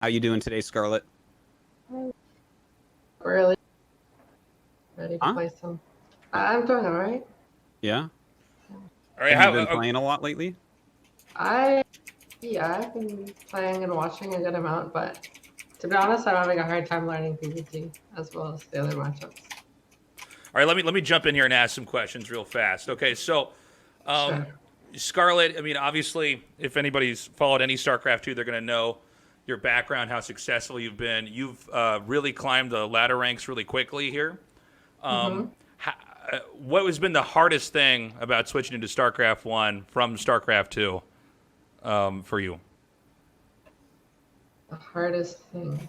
How you doing today, Scarlett? Really ready to Huh? play some. I'm doing all right. Yeah. All right, Have you been playing a lot lately? I yeah, I've been playing and watching a good amount, but to be honest, I'm having a hard time learning PvT as well as the other matchups. all right. Let me jump in here and ask some questions real fast. Okay, so um, Sure. Scarlett. I mean, obviously, if anybody's followed any StarCraft 2, they're going to know your background, how successful you've been. You've really climbed the ladder ranks really quickly here. Mm-hmm. How, what has been the hardest thing about switching into StarCraft 1 from StarCraft 2 for you? The hardest thing.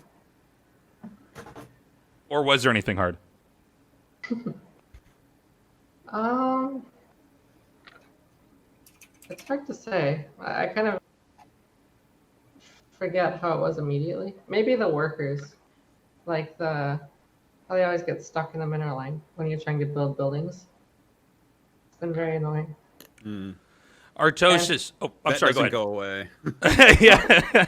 Or was there anything hard? Um, it's hard to say. I kind of forget how it was immediately. Maybe the workers, like how they always get stuck in the mineral line when you're trying to build buildings. It's been very annoying. Hmm. And Artosis. Oh, I'm That sorry. Go doesn't ahead. go away. Yeah.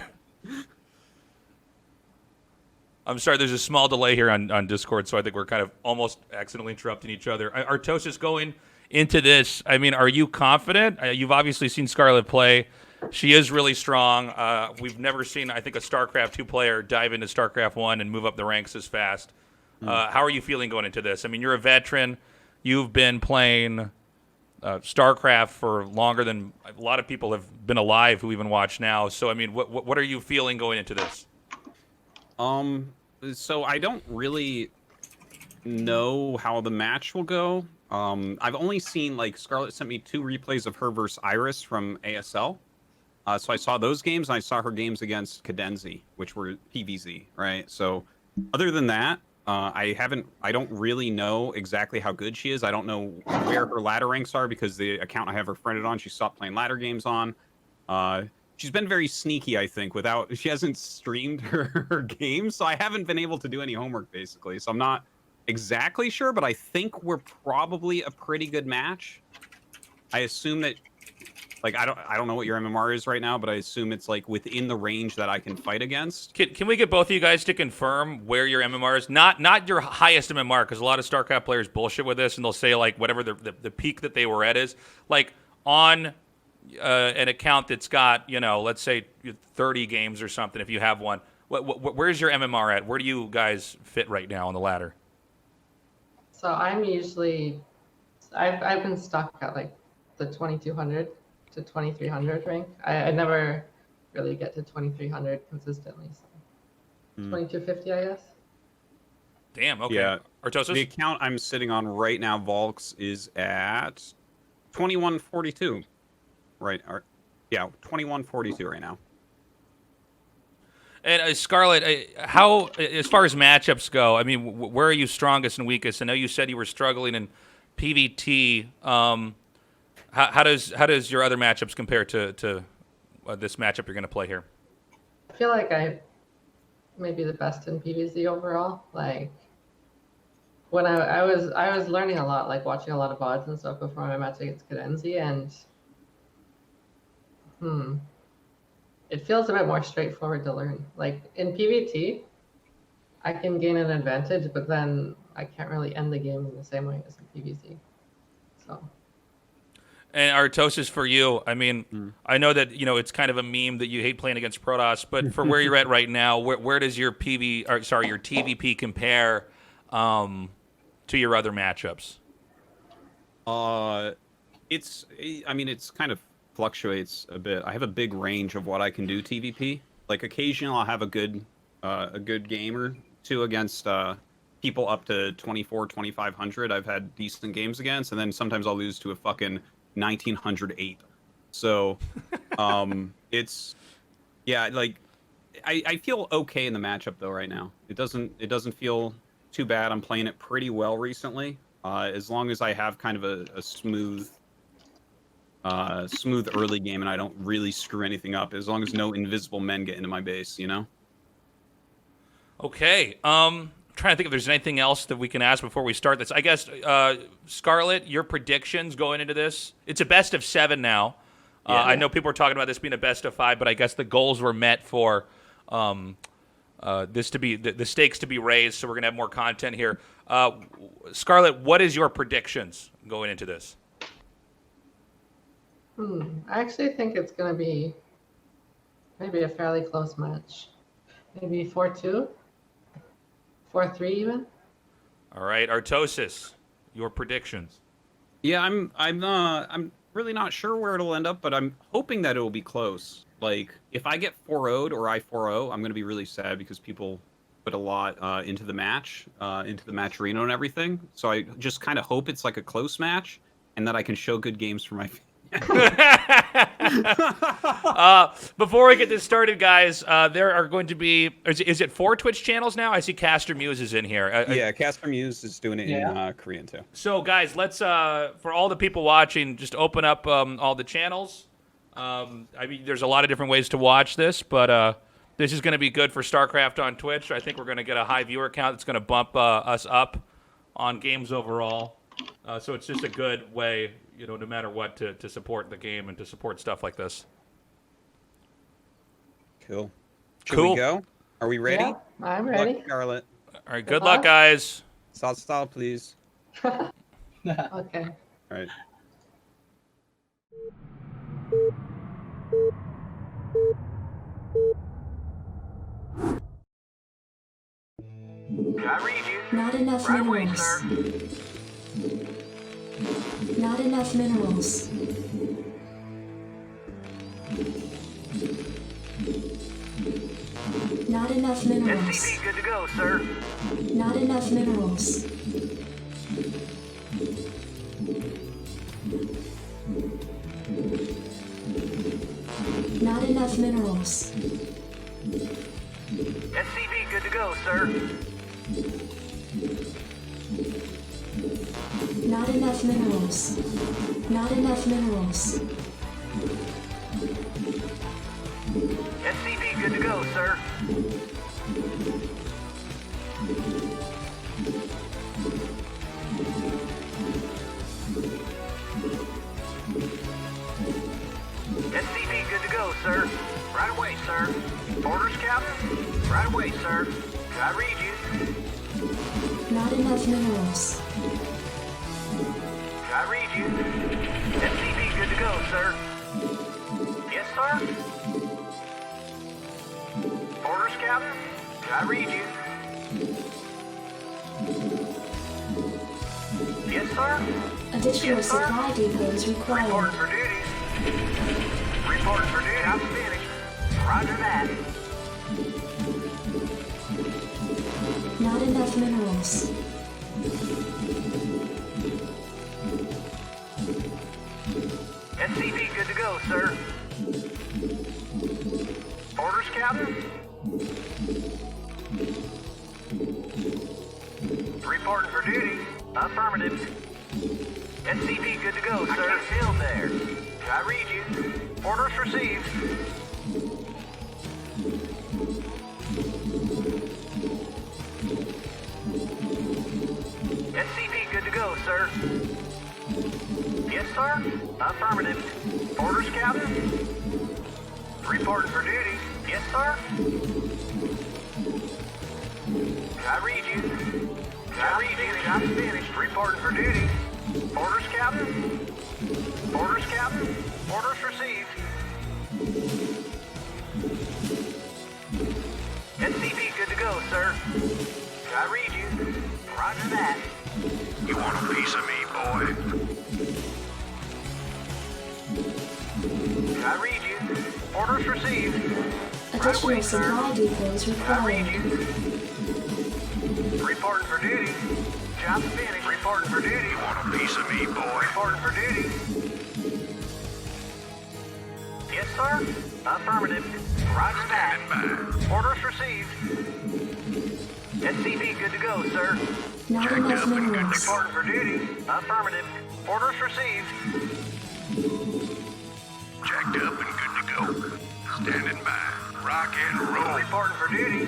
I'm sorry, there's a small delay here on Discord, so I think we're kind of almost accidentally interrupting each other. Artosis, going into this, I mean, are you confident? You've obviously seen Scarlett play. She is really strong. We've never seen, I think, a StarCraft 2 player dive into StarCraft 1 and move up the ranks as fast. Hmm. How are you feeling going into this? I mean, you're a veteran. You've been playing StarCraft for longer than a lot of people have been alive who even watch now. So, I mean, what are you feeling going into this? Um, so I don't really know how the match will go. I've only seen like Scarlett sent me 2 replays of her versus Iris from ASL. So I saw those games and I saw her games against Cadenzi, which were PVZ, right? So other than that, I don't really know exactly how good she is. I don't know where her ladder ranks are because the account I have her friended on, she stopped playing ladder games on. Uh, she's been very sneaky, I think, she hasn't streamed her games, so I haven't been able to do any homework basically. So I'm not exactly sure, but I think we're probably a pretty good match. I assume that like I don't know what your MMR is right now, but I assume it's like within the range that I can fight against. Can we get both of you guys to confirm where your MMR is? Not your highest MMR, because a lot of StarCraft players bullshit with this, and they'll say like whatever the peak that they were at is. Like on an account that's got, let's say 30 games or something, if you have one. Where's your MMR at? Where do you guys fit right now on the ladder? so I'm usually I've been stuck at like the 2200 to 2300 rank. I never really get to 2300 consistently. So Hmm. 2250, I guess. Damn. Okay. Yeah. The Artosis. account I'm sitting on right now, Volks, is at 2142. Right. Yeah, 2142 right now. And Scarlett, how as far as matchups go, I mean, where are you strongest and weakest? I know you said you were struggling in PvT. How does your other matchups compare to this matchup you're going to play here? I feel like I may be the best in PvZ overall. Like when I was learning a lot, like watching a lot of VODs and stuff before my match against Cadenzi, and hmm, it feels a bit more straightforward to learn. Like in PvT, I can gain an advantage, but then I can't really end the game in the same way as in PvZ. So And Artosis, for you, I mean, Hmm. I know that it's kind of a meme that you hate playing against Protoss, but for where you're at right now, where does your your TVP compare to your other matchups? Uh, I mean, it's kind of fluctuates a bit. I have a big range of what I can do TVP. Like occasionally I'll have a good game or two against people up to 24, 2500. I've had decent games against, and then sometimes I'll lose to a fucking 1908. So, it's yeah, like I feel okay in the matchup though right now. It doesn't feel too bad. I'm playing it pretty well recently. As long as I have kind of a smooth early game and I don't really screw anything up. As long as no invisible men get into my base, you know. Okay. Trying to think if there's anything else that we can ask before we start this. I guess, Scarlett, your predictions going into this. It's a best of 7 now. Yeah. I know people are talking about this being a best of 5, but I guess the goals were met for this to be the stakes to be raised. So we're gonna have more content here. Scarlett, what is your predictions going into this? I actually think it's going to be maybe a fairly close match. Maybe 4-2, 4-3 even. All right, Artosis, your predictions. Yeah, I'm really not sure where it'll end up, but I'm hoping that it will be close. Like, if I get 4-0'd or I 4-0, I'm gonna be really sad because people put a lot into the match arena and everything. So I just kind of hope it's like a close match, and that I can show good games for my. Before we get this started, guys, there are going to be. Is it 4 Twitch channels now? I see Caster Muse is in here. Yeah, Casper Muse is doing it in Korean too. So, guys, let's for all the people watching, just open up all the channels. I mean, there's a lot of different ways to watch this, but this is going to be good for StarCraft on Twitch. I think we're going to get a high viewer count. It's going to bump us up on games overall. So it's just a good way, you know, no matter what, to support the game and to support stuff like this. Cool. Should we go? Are we ready? Yeah, I'm ready. Good luck, Scarlett. All right, good luck, guys. Style, please. Okay. All right. Can I read you? Not enough Right away, minerals. sir. Not enough minerals. Not enough minerals. SCV good to go, sir. Not enough minerals. Not enough minerals. SCV good to go, sir. Not enough minerals. Not enough minerals. SCV good to go, sir. SCV good to go, sir. Right away, sir. Orders, Captain? Right away, sir. Can I read you? Not enough minerals. Can I read you? SCV good to go, sir. Yes, sir. Orders, Captain? Can I read you? Yes, sir. Additional Yes, sir. supply depots Reporting required. for duties. Reporting for duty. I'm finished. Roger that. Not enough minerals. SCV good to go, sir. Orders, Captain? Reporting for duty. Affirmative. SCV good to go, sir. I can't field there. Can I read you? Orders received. SCV good to go, sir. Yes, sir. Affirmative. Orders, Captain? Reporting for duty. Yes, sir. Can I read you? Can I read you? I'm finished. Reporting for duty. Orders, Captain? Orders, Captain? Orders received. SCV good to go, sir. Can I read you? Roger that. You want a piece of me, boy? Can I read you? Orders received. Additional Right away, sir. supply depots Can I read required. you? Reporting for duty. Job finished. Reporting for duty. You want a piece of me, boy? Reporting for duty. Yes, sir. Affirmative. Roger that. Orders received. SCV good to go, sir. Not enough minerals. Reporting for duty. Affirmative. Orders received. Jacked up and good to go. Standing by. Rock and roll. Reporting for duty.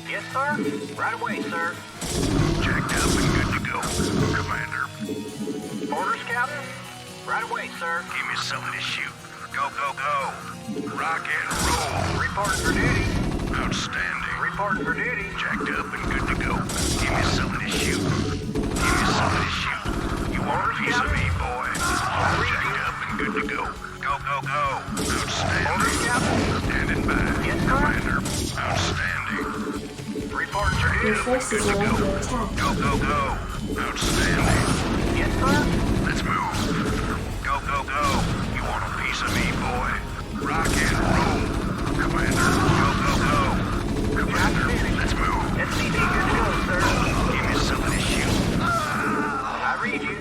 Yes, sir. Right away, sir. Jacked up and good to go. Commander, Orders, Captain. Right away, sir. give me something to shoot. Go, go, go. Rock and roll. Reporting for duty. Outstanding. Reporting for duty. Jacked up and good to go. Give me something to shoot. Give me something to shoot. You want a piece of me, boy? Jacked up and good to go. Go, go, go. Outstanding. Standing by. Yes, sir. Commander. Outstanding. Reporting for Your duty. forces are under attack. Go, go, go. Outstanding. Yes, sir. Let's move. Go, go, go. You want a piece of me, boy? Rock and roll. Commander. Go, go, go. Commander, let's move. SCV good to go, sir. Give me something to shoot. I read you.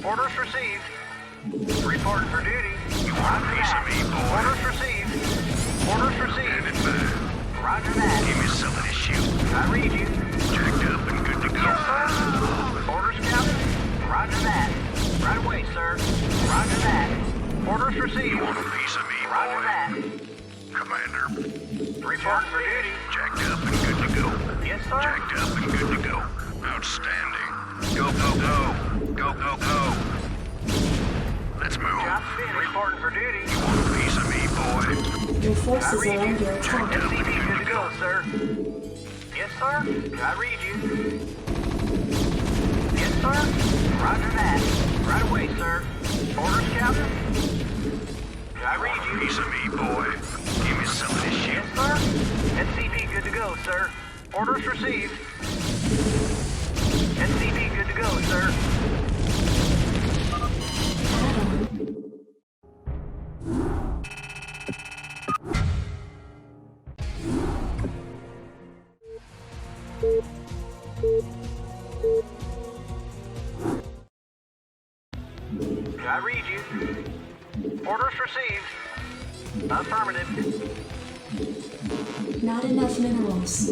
Orders received. Reporting for duty. You want a piece of me, boy? Orders received. Orders received. Standing by. Roger that. Give me something to shoot. I read you. Jacked up and good to go. Yes, sir. Orders, Captain. Roger that. Right away, sir. Roger that. Orders received. You want a piece of me, Roger boy? that. Commander, Reporting for duty. jacked up and good to go. Yes, sir. Jacked up and good to go. Outstanding. Go, go, go. Go, go, go. Let's move. Job finished. Reporting for duty. You want a piece of me, boy? Your forces are under attack. SCV good to go, sir. Yes, sir. I read you. Yes, sir. Roger that. Right away, sir. Orders, Captain. I read Want a you. piece of me, boy? Give me something to shoot. Yes, sir. SCV good to go, sir. Orders received. SCV good to go, sir. I read you. Orders received. Affirmative. Not enough minerals.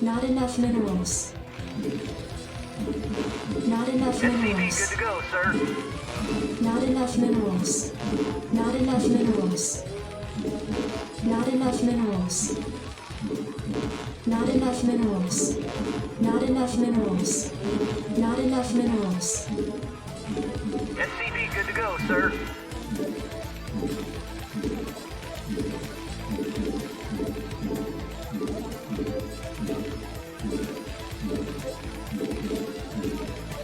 Not enough minerals. Not enough SCV minerals. good to go, sir. Not enough minerals. Not enough minerals. Not enough minerals. Not enough minerals. Not enough minerals. Not enough minerals. SCV good to go, sir.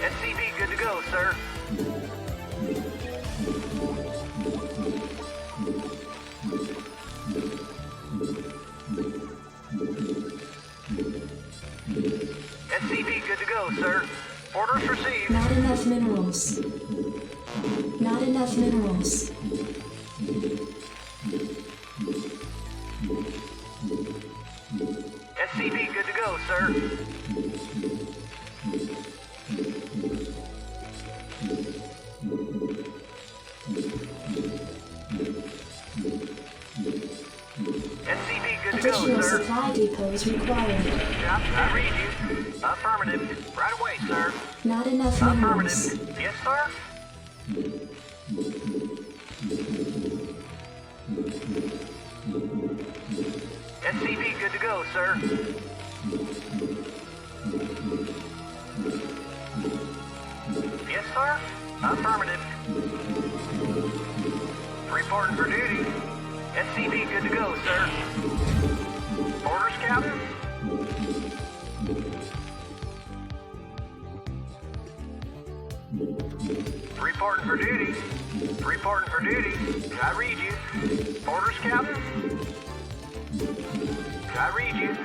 SCV good to go, sir. SCV good to go, sir. Orders received. Not enough minerals. Not enough minerals. SCV good to go, sir. SCV good to go, Additional sir. supply depots required. Job, I read you. Affirmative. Right away, sir. Not enough minerals. Affirmative. Yes, sir. SCV good to go, sir. Yes, sir. Affirmative. Reporting for duty. SCV good to go, sir. Orders, Captain. Reporting for duty. Reporting for duty. I read you. Orders, Captain. I read you.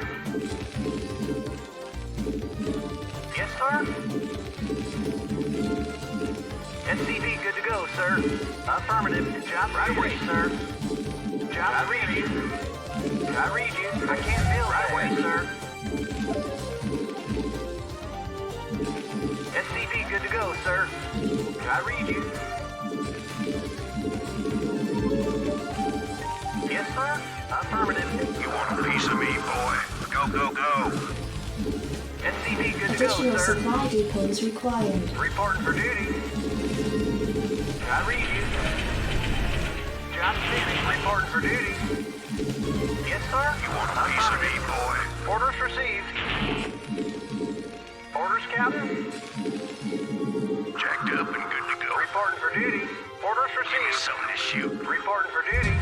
Yes, sir. SCV good to go, sir. Affirmative. Job right away, sir. Job I read you. I read you. I can't feel right away, sir. SCV good to go, sir. I read you. Yes, sir. Affirmative. You want a piece of me, boy? Go, go, go. SCV good to go, Additional sir. supply depots required. Reporting for duty. I read you. Job finished. Reporting for duty. Yes, sir. You want a piece of me, boy? Orders received. Orders, Captain. Jacked up and good to go. Reporting for duty. Orders Give me received. something to shoot. Reporting for duty.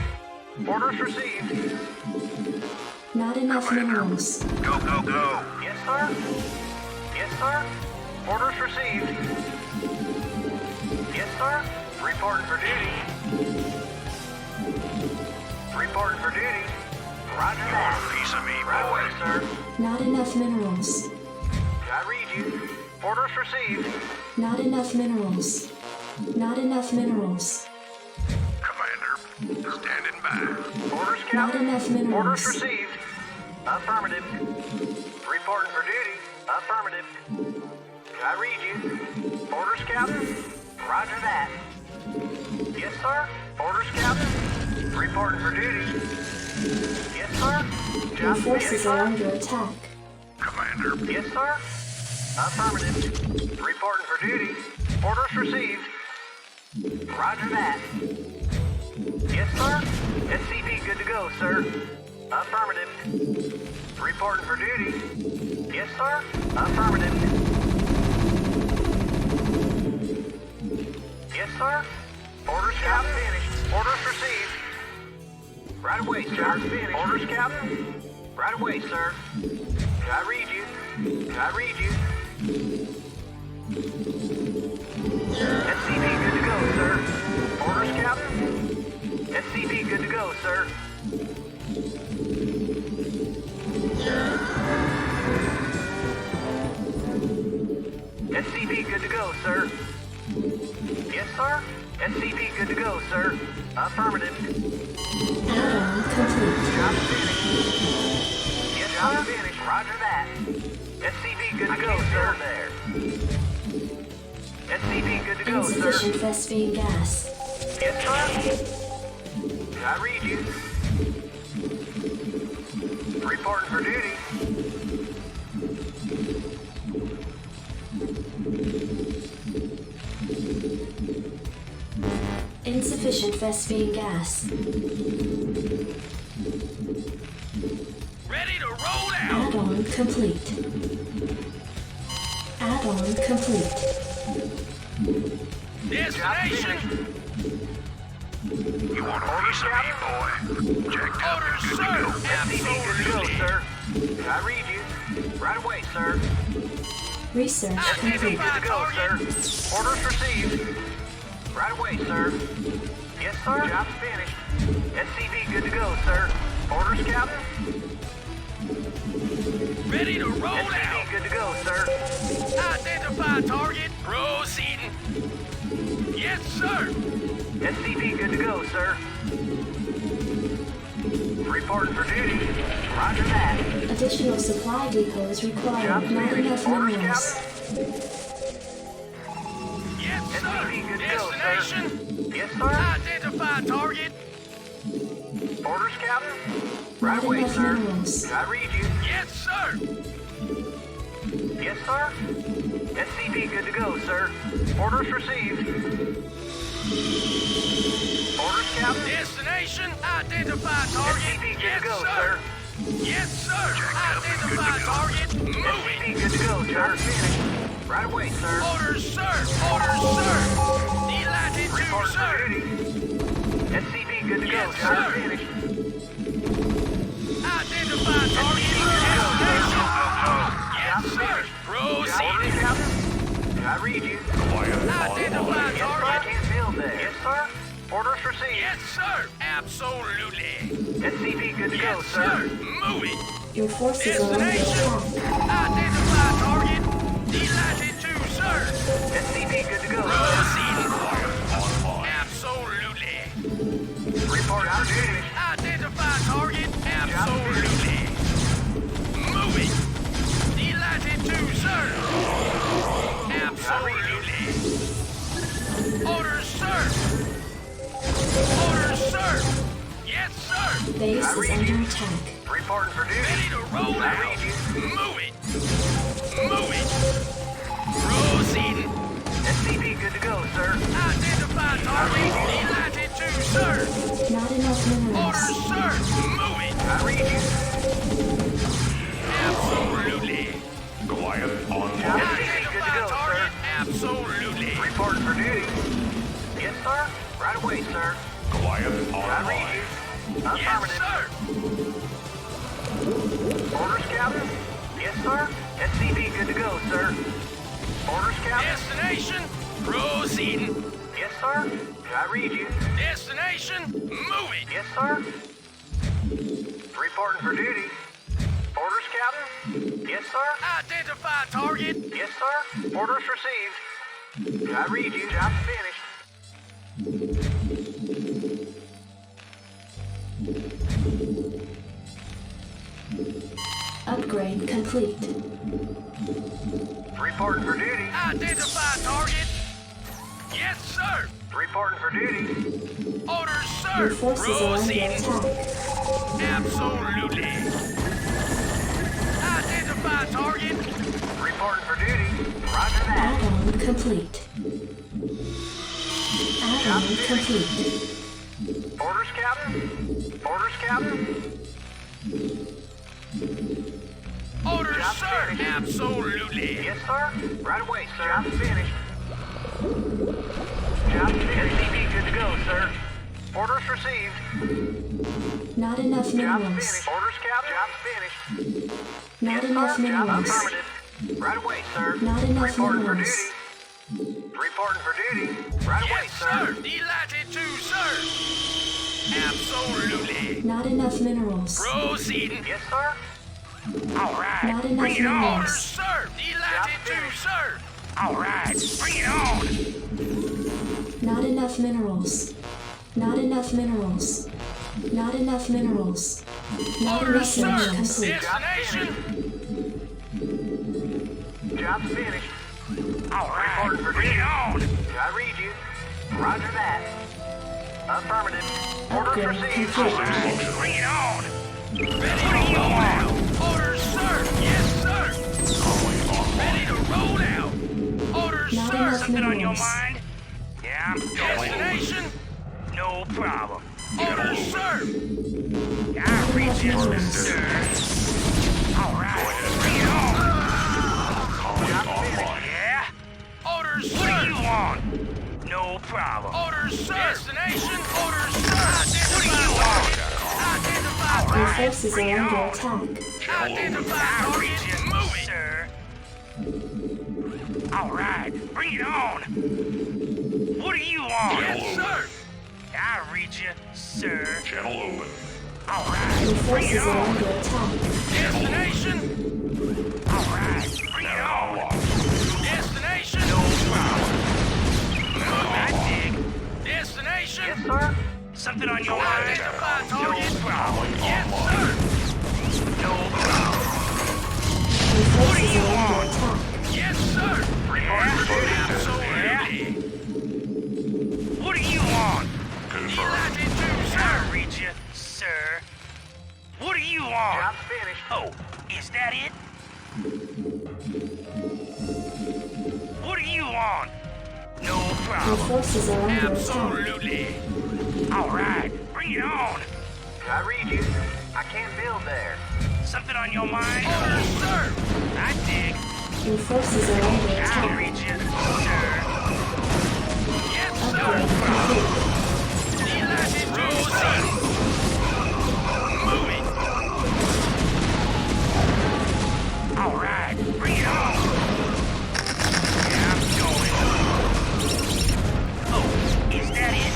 Orders received. Not enough minerals. Go, go, go. Yes, sir. Yes, sir. Orders received. Yes, sir. Reporting for duty. Reporting for duty. Roger You that. want a piece of me, Right boy? away, sir. Not enough minerals. I read you. Orders received. Not enough minerals. Not enough minerals. Commander, standing by. Orders, Not Captain. enough minerals. Orders received. Affirmative. Reporting for duty. Affirmative. I read you. Orders, Captain. Roger that. Yes, sir. Orders, Captain. Reporting for duty. Yes, sir. Your Job forces yes, are sir. under attack. Commander, Yes, sir. Affirmative. Reporting for duty. Orders received. Roger that. Yes, sir. SCV good to go, sir. Affirmative. Reporting for duty. Yes, sir. Affirmative. Yes, sir. Orders, Captain. Finished. Orders received. Right away, sir. Finished. Orders, Captain. Right away, sir. I read you. I read you. SCV good to go, sir. Orders, Captain. SCV good to go, sir. SCV good to go, sir. Yes, sir. SCV good to go, sir. Affirmative. Add-on complete. Job finished. Yes, job finished. Roger that. SCV good to go, sir. There. SCV good to go, sir. Insufficient Vespine gas. Yes, sir. I read you. Reporting for duty. Insufficient Vespine gas. ready to roll out. Add-on complete. Add-on complete. Destination. You want a piece of me, boy? Jacked up and good to go. SCV good to go, sir. I read you. Right away, sir. Research SCV complete. good to go, sir. Orders received. Right away, sir. Yes, sir. Job's finished. SCV good to go, sir. Orders, Captain. Ready to roll SCV out. good to go, sir. Identify target. Proceeding. Yes, sir. SCV good to go, sir. Reporting for duty. Roger that. Additional supply depots Job required. Not finished. enough Orders, minerals. Captain. Yes, sir. SCV good to go, sir. Destination. Yes, sir. Identify target. Orders, Captain. Right Not away, enough sir. minerals. I read you. Yes, sir. Yes, sir. SCV good to go, sir. Orders received. Orders, Captain. Destination. Identify target. SCV good Yes, to go, sir. sir. Yes, sir. Identify target. Moving. SCV good to go, sir. Finished. Right away, sir. Orders, sir. Orders, sir. Delighted to, Reporting for sir. duty. SCV good to go, Yes, sir. sir. Finished. Identify target. Destination. Yes, sir. Orders, Proceeding. Captain. I read you. Identify Yes, sir. I target. can't build there. Yes, sir. Orders received. Yes, sir. Absolutely. SCV good to go, Yes, sir. sir. Moving. Your forces are under Destination. attack. Identify target. Delighted to, sir. SCV good to go, sir. Proceeding. Absolutely. Report for duty. Identify target. Absolutely. Moving. Delighted to, sir. Absolutely. Orders, sir. Orders, sir. Yes, sir. Base is under attack. Reporting for duty. Ready to roll I out. read you. Moving. Moving. Proceeding. SCV good to go, sir. Identify target. Delighted to, sir. Not enough minerals. Orders, sir. Moving. I read you. Absolutely. Goliath on SCV good to Identify go, sir. target. Absolutely. Reporting for duty. Yes, sir. Right away, sir. Goliath I read online. you. Yes, Affirmative. sir. Yes, sir. SCV good to go, sir. Orders, Captain. Destination, proceeding. Yes, sir. I read you. Destination, moving. Yes, sir. Reporting for duty. Orders, Captain. Yes, sir. Identify target. Yes, sir. Orders received. I read you. Job finished. Upgrade complete. Reporting for duty. Identify target. Yes, sir. Reporting for duty. Orders, Your sir. forces are under Proceeding. attack. Absolutely. Identify target. Reporting for duty. Roger that. Add-on complete. Add-on complete. Orders, Captain. Orders, Captain. Orders, Job sir. finished. Absolutely. Yes, sir. Right away, sir. Job finished. Job finished. SCV good to go, sir. Orders received. Not enough Job minerals. finished. Orders, Captain. Job finished. Not Yes, enough sir. Job minerals. affirmative. Right away, sir. Not enough Reporting for minerals. duty. Reporting for duty. Right away, Yes, sir. sir. Delighted to, sir. Absolutely. Not enough minerals. Proceeding. Yes, sir. All right. Not enough Bring it on. minerals. Orders, sir. Delighted to, sir. All right. Bring it on. Not enough minerals. Not enough minerals. Not enough minerals. Not Orders, enough sir. minerals complete. Destination. Job finished. All right. Reporting for Bring duty. it on. I read you. Roger that. Affirmative. Orders Upgrade received. complete. Bring it on. Ready to roll out. Orders, sir. Yes, sir. Ready to roll out. Orders, Not sir. enough Something on your minerals. mind? Yeah, I'm going. Destination? No problem. Orders, sir. I reach you, sir. All right. Bring it on. Yeah? Orders, sir. What do you want? No problem. Orders, sir. Destination? Orders, sir. What do you want? Identify Your target. forces are under attack. Identify target. Move it. Sir. All right. Bring it on. What do you want? Yes, sir. I read you, sir. Channel open. All right. Your Bring it forces are on. under attack. Destination? All right, bring it on. Destination? No problem. I dig. Destination? Yes, sir. Something on your mind? Identify target? No problem. Yes, sir. No problem. Your What do forces you are under want? attack. Yes, sir. Absolutely. What do you want? Delighted to, sir. I read you, sir. What do you want? Job finished. Oh, is that it? What do you want? No Your problem. forces are under attack. Absolutely. All right, bring it on. I read you. I can't build there. Something on your mind? Orders, sir. I dig. Your forces are under I'll attack. read you, sir. Yes, Upgrade sir. complete. Delighted to see. Moving. All right, bring it on. Yeah, I'm going. Oh, is that it?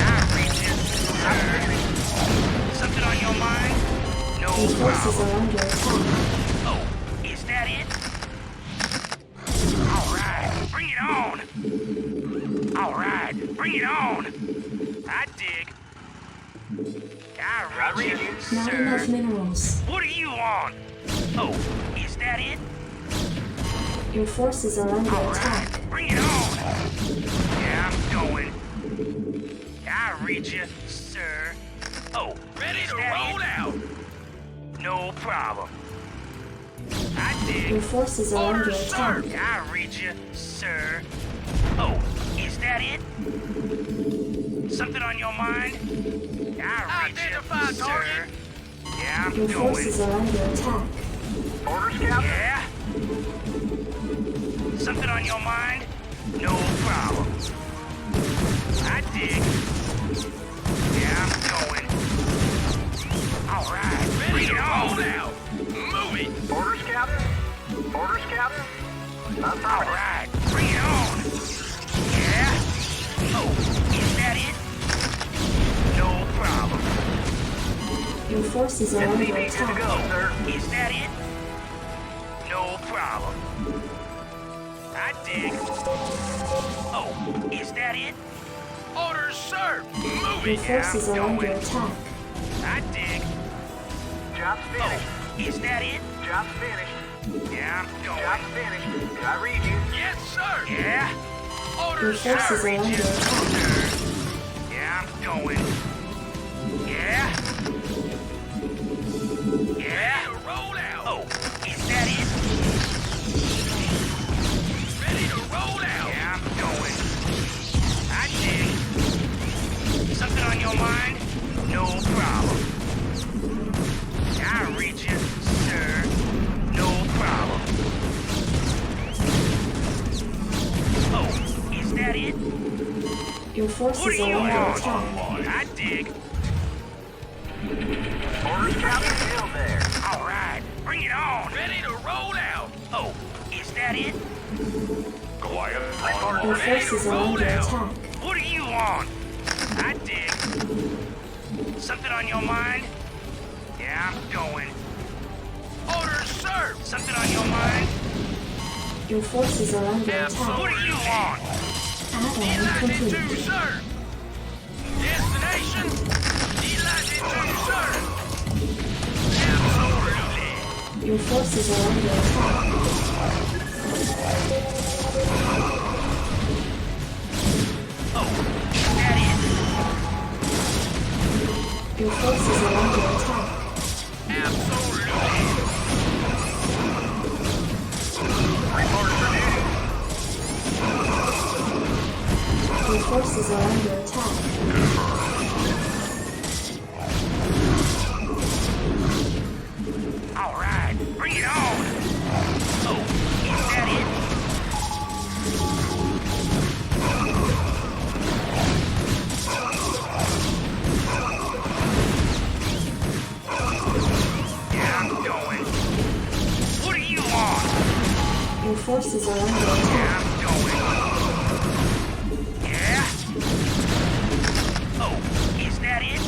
I'll reach you, sir. Something on your mind? No Your forces problem. are under attack. Oh, is that it? All right, bring it on. All right, bring it on. I dig. I read you, Not enough sir. minerals. What do you want? Oh, is that it? Your forces are under All attack. right, bring it on. Yeah, I'm going. I read you, sir. Oh, ready to roll out. No problem. I dig. Your forces are under Orders, sir. attack. I read you, sir. Oh, is that it? Something on your mind? I read you, sir. Yeah, I'm Your going. forces are under attack. Orders, Captain. Yeah? Something on your mind? No problem. I dig. Yeah, I'm going. All All right, ready to roll out. Move it. Orders, Captain? Orders, Captain? All Affirmative. right, bring it on. Yeah? Oh, is that it? No problem. Your forces are under SCV good to attack. go, sir. Is that it? No problem. I dig. Oh, is that it? Orders, sir. Move Your it. forces are under attack. I dig. Job's finished. Oh, is that it? Job's finished. Yeah, I'm Job's going. finished. I read you. Yes, sir. Yeah. Your Orders, forces sir. are under attack. Yeah, I'm going. Yeah. Yeah. Roll out. Oh, is that it? Ready to roll out. Yeah, I'm going. I dig. Something on your mind? No problem. I read you, sir. No problem. Oh, is that it? Your What forces are are you under on? attack. I dig. Orders, Captain. Still there. All right, bring it on. Ready to roll out. Oh, is that it? Goliath Report online. Your forces are under attack. What are you on? I dig. Something on your mind? Yeah, I'm going. Orders, sir. Something on your mind? Your forces are under What attack. are you on? Add-on complete. sir. Destination? Delighted to, sir. Absolutely. Your forces are under attack. Oh, is that it? Your forces are under attack. Absolutely. Report for duty. Your forces are under attack. All right, bring it on. Oh, is that it? Yeah, I'm going. What are you on? Your forces are under attack. Yeah, I'm going. Yeah? Oh, is that it?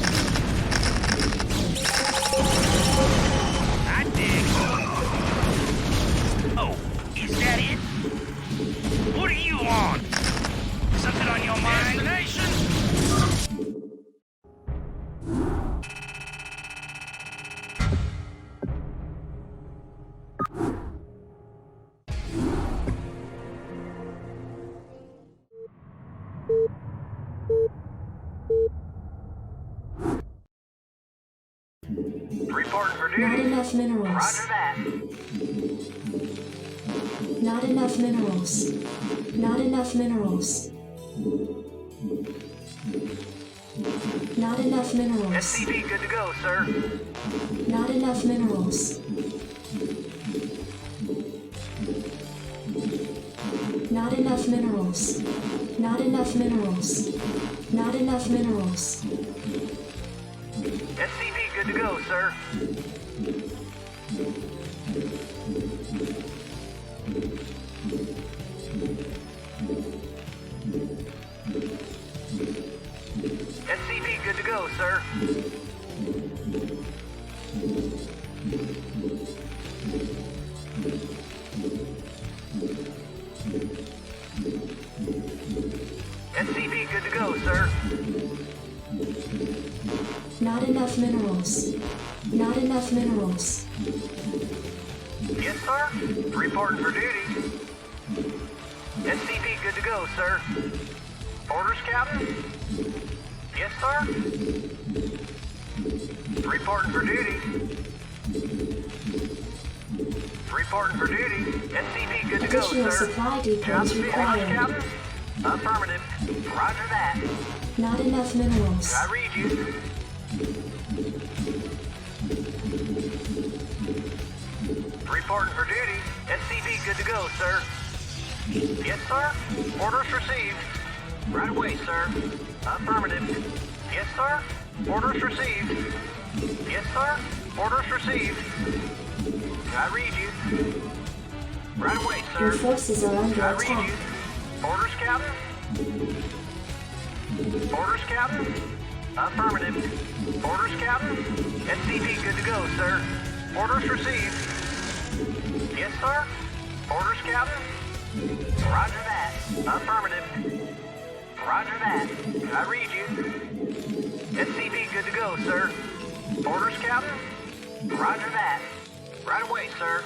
I dig. Oh, is that it? What are you on? Something on your mind? Destination? Reporting for Not duty. enough minerals. Roger that. Not enough minerals. Not enough minerals. Not enough minerals. SCV good to go, sir. Not enough minerals. Not enough minerals. Not enough minerals. Not enough minerals. SCV good to go, sir. SCV good to go, sir. SCV good to go, sir. Not enough minerals. Not enough minerals. Yes, sir. Reporting for duty. SCV good to go, sir. Orders, Captain? Yes, sir. Reporting for duty. Reporting for duty. SCV good to go, Additional sir. supply Jobs depots finished, required. Captain? Affirmative. Roger that. Not enough minerals. I read you. Reporting for duty. SCV good to go, sir. Yes, sir. Orders received. Right away, sir. Affirmative. Yes, sir. Orders received. Yes, sir. Orders received. I read you. Right away, Your sir. forces are under I read attack. you. Orders, Captain. Orders, Captain. Affirmative. Orders, Captain. SCV good to go, sir. Orders received. Yes, sir. Orders, Captain. Roger that. Affirmative. Roger that. I read you. SCV good to go, sir. Orders, Captain. Roger that. Right away, sir.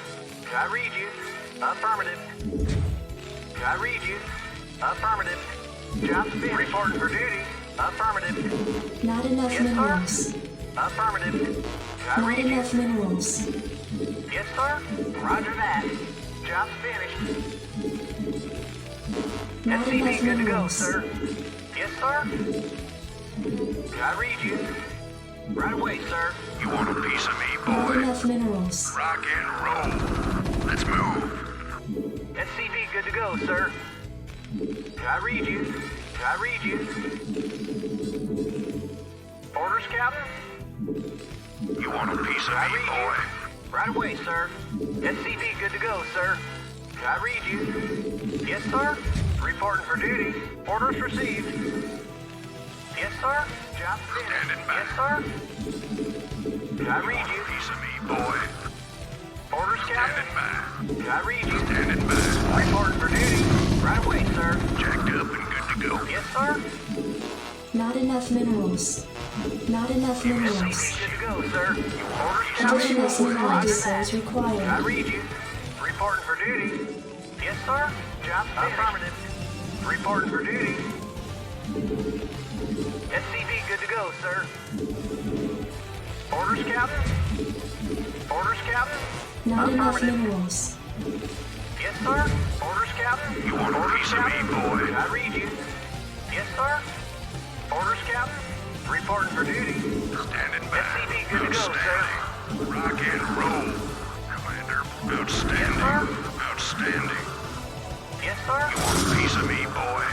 I read you. Affirmative. I read you. Affirmative. Job's finished. Reporting for duty. Affirmative. Not enough Yes, sir. minerals. Affirmative. I Not read you. enough minerals. Yes, sir. Roger that. Job's finished. Not SCV enough good to go, minerals. sir. Yes, sir. I read you. Right away, sir. You want a piece of me, Not boy? enough minerals. Rock and roll. Let's move. SCV good to go, sir. I read you. I read you. Orders, Captain. You want a piece of I me, read boy? you. Right away, sir. SCV good to go, sir. I read you. Yes, sir. Reporting for duty. Orders received. Yes, sir. Job finished. Standing by. Yes, sir. I You read want a you. piece of me, boy? Orders, Captain. Standing by. I read you. Standing by. Reporting for duty. Right away, sir. Jacked up and good to go. Yes, sir. Not enough minerals. Not enough minerals. SCV good to go, sir. Orders, Captain. Additional supply Roger depots that. I required. read you. Reporting for duty. Yes, sir. Job finished. Affirmative. Reporting for duty. SCV good to go, sir. Orders, Captain. Orders, Captain. Not enough Affirmative. minerals. Yes, sir. Orders, Captain. You want a Orders, piece of me, Captain. boy? I read you. Yes, sir. Orders, Captain. Reporting for duty. Standing by. SCV good to go, sir. Outstanding. Rock and roll. Commander, outstanding. Yes, Outstanding. Yes, sir. You want a piece of me, boy?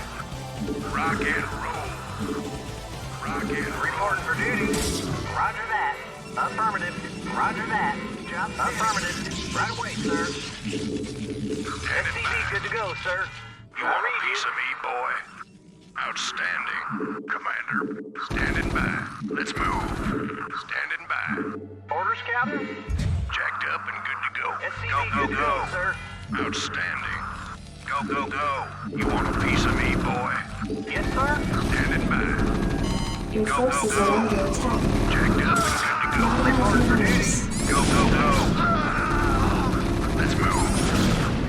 Rock and roll. Rock and roll. Reporting for duty. Roger that. Affirmative. Roger that. Job affirmative. Right away, sir. Standing SCV by. good to go, sir. You I want a read piece you. of me, boy? Outstanding. Commander, standing by. Let's move. Standing by. Orders, Captain. Jacked up and good to go. SCV good to go, sir. Outstanding. Go, go, go. You want a piece of me, boy? Yes, sir. Standing by. Your forces are under attack. Jacked up and good to Not enough minerals. go. Go, go, go. Let's move.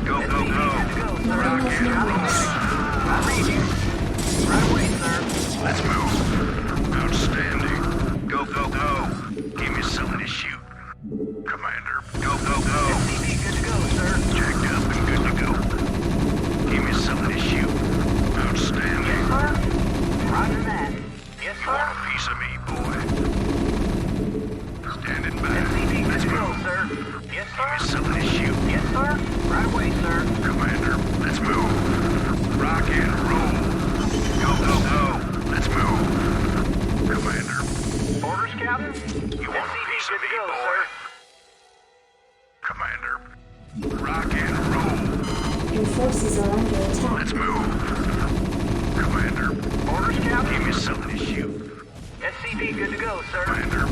Go, go, SCV good to go. go, sir. Not enough Job minerals. finished. I read you. Right away, sir. Let's move. Outstanding. Go, go, go. Give me something to shoot. Commander, go, go, go. SCV good to go, sir. Jacked up and good to go. Give me something to shoot. Yes, Outstanding. sir. Roger that. Yes, You want sir. a piece of me, boy? Standing by. SCV good Let's to go, move. sir. Yes, Give me sir. something to shoot. Yes, sir. Right away, sir. Commander, let's move. Rock and roll. Go, go, go. Let's move. Commander, Orders, Captain. you want a SCV piece good of to me, go, boy? sir. Commander, rock and roll. Your forces are under attack. Let's move. Commander, Orders, Captain. give me something to shoot. SCV good to go, sir. Commander,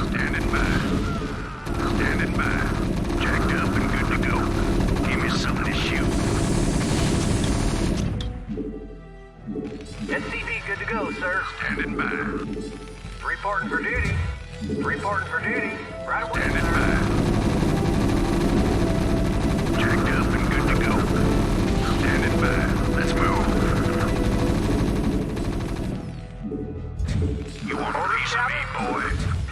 standing by. Standing by. Jacked up and good to go. Give me something to shoot. SCV good to go, sir. Standing by. Reporting for duty. Reporting for duty. Right away, Standing sir. by. Jacked up and good to go. Standing by. Let's move. You want a Orders, piece of me, Captain? boy?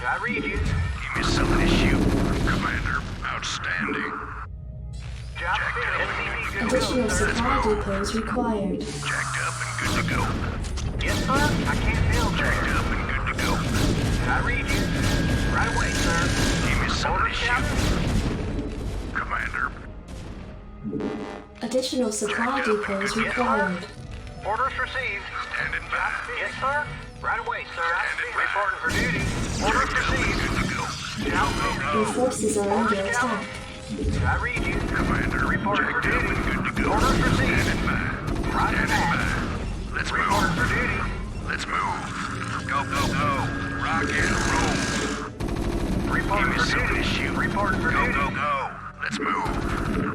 I read you. Give me something to shoot. Commander, outstanding. Job Jacked up finished. and SCV good good to to go. Additional go, sir. supply depots required. Jacked up and good to go. Yes, sir. I can't build, Jacked sir. up and good to go. I read you. Right away, sir. Give me something to Orders, shoot. Captain. Commander, Additional supply depots required. Orders received. standing by. Yes, sir. Right away, sir. Standing by. Reporting for duty. Orders received. Job finished. Your forces are under attack. I read you. Commander, Reporting for checked up duty. and good to go. Orders received. Stand by. Roger Stand that. by. Let's Reporting for move. duty. Let's move. Go, go, go. Rock and roll. Reporting Give me for something duty. to shoot. Reporting for Go, duty. go, go. Let's move.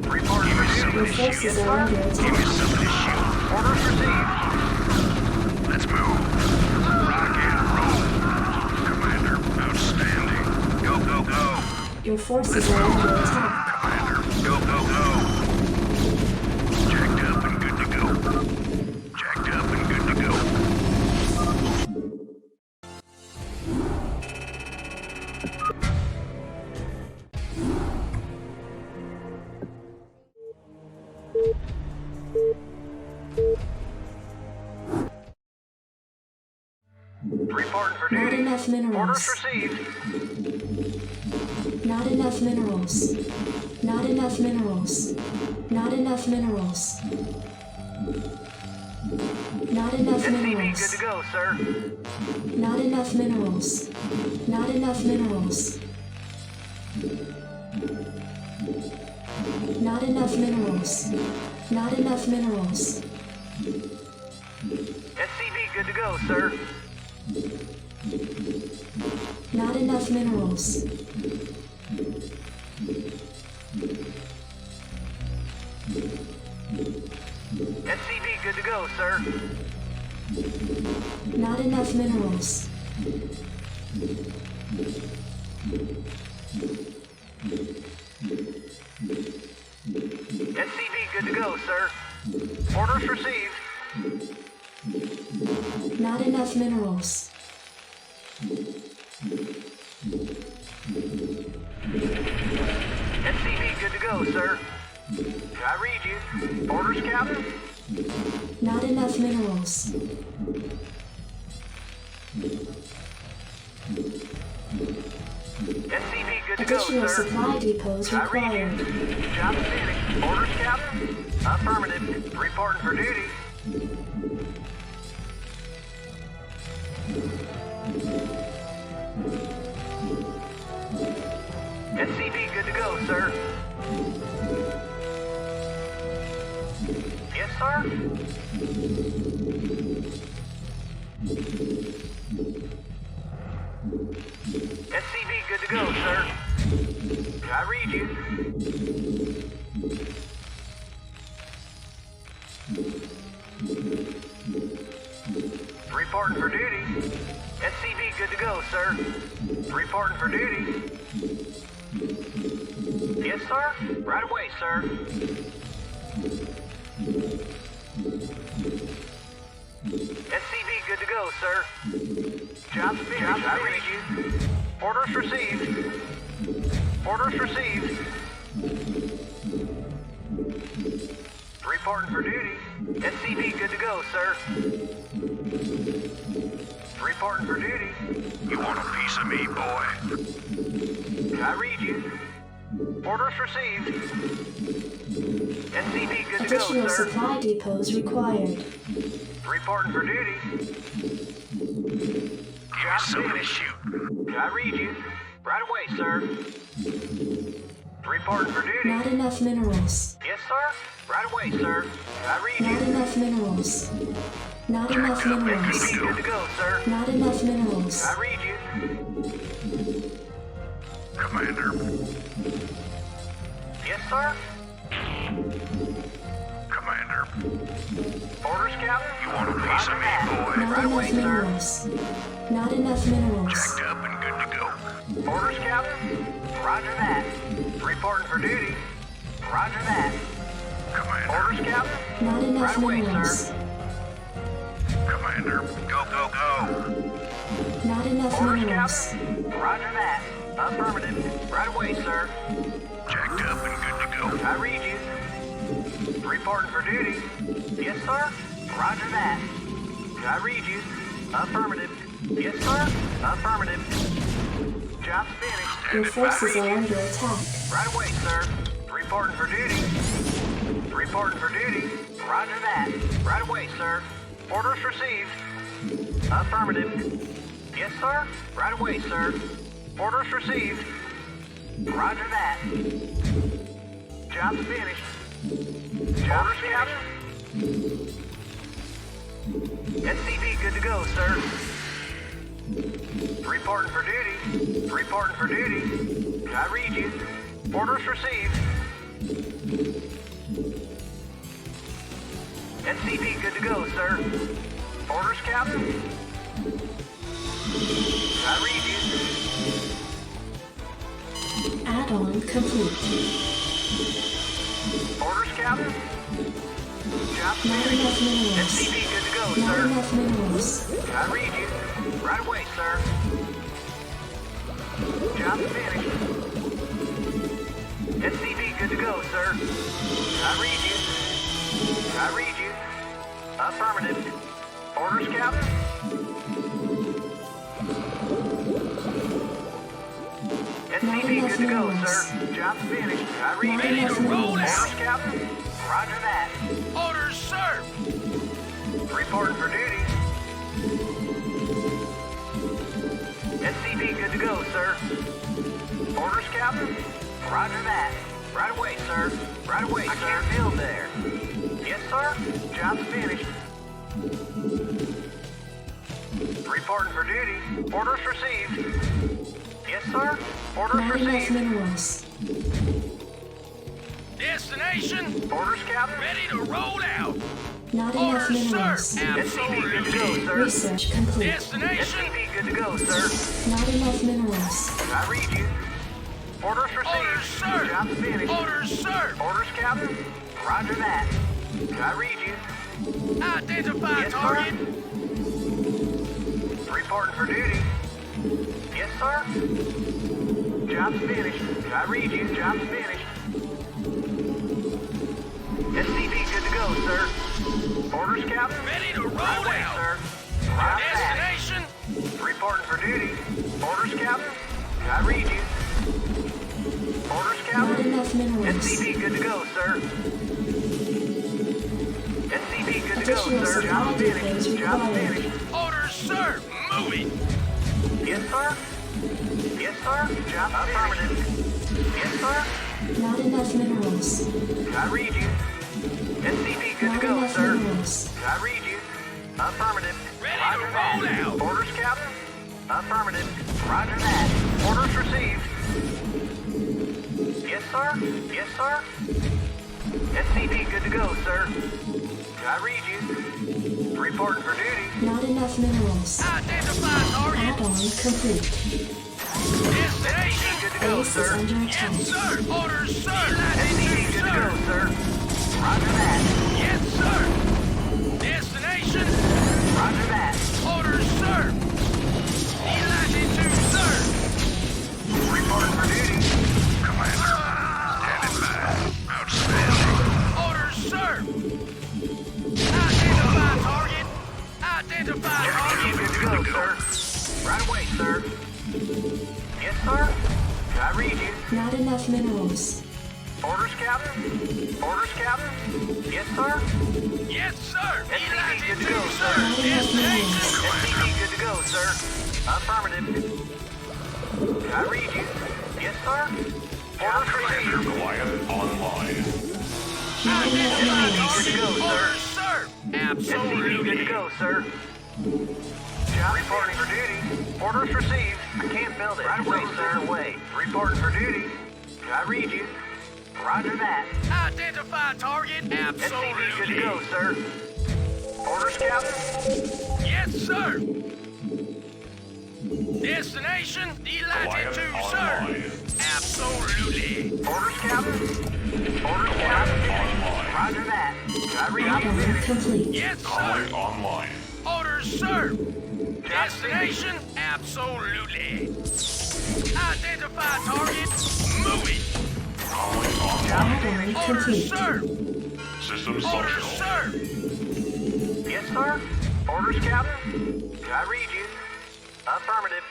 Reporting for Give me duty. Your something to forces shoot. are under Give me attack. something to shoot. Orders received. Let's move. Rock and roll. Commander, outstanding. Go, go, go. Your forces are under attack. Commander, go, go, go. Jacked up and good to go. Jacked up and good to go. Reporting for Not duty. enough Orders minerals. received. Not enough minerals. Not enough minerals. Not enough minerals. Not enough SCV good minerals. to go, sir. Not enough minerals. Not enough minerals. Not enough minerals. Not enough minerals. SCV good to go, sir. Not enough minerals. SCV good to go, sir. Not enough minerals. SCV good to go, sir. Orders received. Not enough minerals. SCV good to go, sir. I read you. Orders, Captain? Not enough minerals. SCV good to go, Additional sir. supply depots I read required. you. Job finished. Orders, Captain? Affirmative. Reporting for duty. SCV good to go, sir. Yes, sir? SCV good to go, sir. I read you. Reporting for duty. SCV good to go, sir. Reporting for duty. Yes, sir. Right away, sir. SCV good to go, sir. Job finished. I read you. Orders received. Orders received. Reporting for duty. SCV good to go, sir. Reporting for duty. You want a piece of me, boy? I read you. Orders received. SCV good to go, Additional sir. supply depots required. Reporting for duty. Job Something to finished. shoot. I read you. Right away, sir. Reporting for duty. Not enough minerals. Yes, sir. Right away, sir. I read Not you. enough minerals. Not enough minerals. SCV good to go, sir. Not enough minerals. I read you. Commander, Yes, sir. Commander, Orders, Captain? you want a piece of me, boy? Not Right away, enough sir. minerals. Not enough minerals. Jacked up and good to go. Orders, Captain? Roger that. Reporting for duty. Roger that. Commander, Orders, Captain? Not enough Right away, minerals. sir. Commander, go, go, go. Not enough Orders, minerals. Captain? Roger that. Affirmative. Right away, sir. Jacked up and good to go. I read you. Reporting for duty. Yes, sir. Roger that. I read you. Affirmative. Yes, sir. Affirmative. Job's finished. Your forces are under attack. Right away, sir. Reporting for duty. Reporting for duty. Roger that. Right away, sir. Orders received. Affirmative. Yes, sir. Right away, sir. Orders received. Roger that. Job's finished. Job's finished. SCV good to go, sir. Reporting for duty. Reporting for duty. I read you. Orders received. SCV good to go, sir. Orders, Captain. I read you. Add-on complete. Orders, Captain. Job Not finished. enough minerals. SCV good to go, Not sir. enough minerals. I read you. Right away, sir. Job finished. SCV good to go, sir. I read you. I read you. Affirmative. Orders, Captain. SCV good to go, sir. Job finished. I read Not you. enough minerals. Orders, Captain. Roger that. Orders, sir. Reporting for duty. SCV good to go, sir. Orders, Captain. Roger that. Right away, sir. Right away, sir. I can't build there. Yes, sir. Job's finished. Reporting for duty. Orders received. Yes, sir. Orders Not enough received. minerals. Destination Orders, Captain. ready to roll out. Not enough Orders, sir. minerals. SCV good to go, Absolutely. sir. Research complete. Destination SCV good to go, sir. Not enough minerals. I read you. Orders received. Orders, sir. Job's finished. Orders, sir. Orders, Captain. Roger that. I read you. Identify Yes, sir. target. Reporting for duty. Yes, sir. Job's finished. I read you. Job's finished. SCV good to go, sir. Orders, Captain. Ready to roll Right away, out. sir. Roger that. Destination Reporting for duty. Orders, Captain. I read you. Orders, Not Captain. enough minerals. SCV good to go, sir. SCV good to go, Additional sir. supply Job depots finished. Job required. finished. orders, sir. Moving. Yes, sir. Yes, sir. Job affirmative. Yes, sir. Not enough minerals. I read you. SCV good to Not go, enough sir. minerals. I read you. Affirmative. Ready to Roger that. roll out. Orders, Captain. Affirmative. Roger that. Orders received. Yes, sir. Yes, sir. SCV good to go, sir. I read you. Reporting for duty. Not enough minerals. Identify target. Add-on complete. Destination. Good to go, Base is sir. under attack. Yes, sir. Orders, sir. SCV good to go, Sir. sir. Roger that. Yes, sir. Destination. Roger that. Orders, sir. Latitude, sir. Reporting for duty. Commander, standing by. Outstanding. Orders, sir. Identify target. Identify SCV target. good to go, sir. Right away, sir. Yes, sir. I read you. Not enough minerals. Orders, Captain. Orders, Captain. Yes, sir. Yes, sir. SCV good to go, Latitude, sir. Not enough minerals. SCV good to go, sir. Affirmative. I read you. Yes, sir. Orders Commander received. Goliath online. Not enough SCV minerals. good to go, sir. Orders, sir. SCV good to Absolutely. go, sir. Job reporting for duty. Orders received. I can't build it. Right away, sir. Away. Reporting for duty. I read you. Roger that. Identify target. SCV good to Absolutely. go, sir. Orders, Captain. Yes, sir. Destination, the latitude, sir. Absolutely. Orders, Captain. Orders, Captain. Roger that. I read you. Add-on complete. Yes, sir. Calling online. Orders, sir. Destination, absolutely. Identify target. Moving. Calling online. Add-on Orders, complete. sir. System Orders, social. sir. Yes, sir. Orders, Captain. I read you. Affirmative.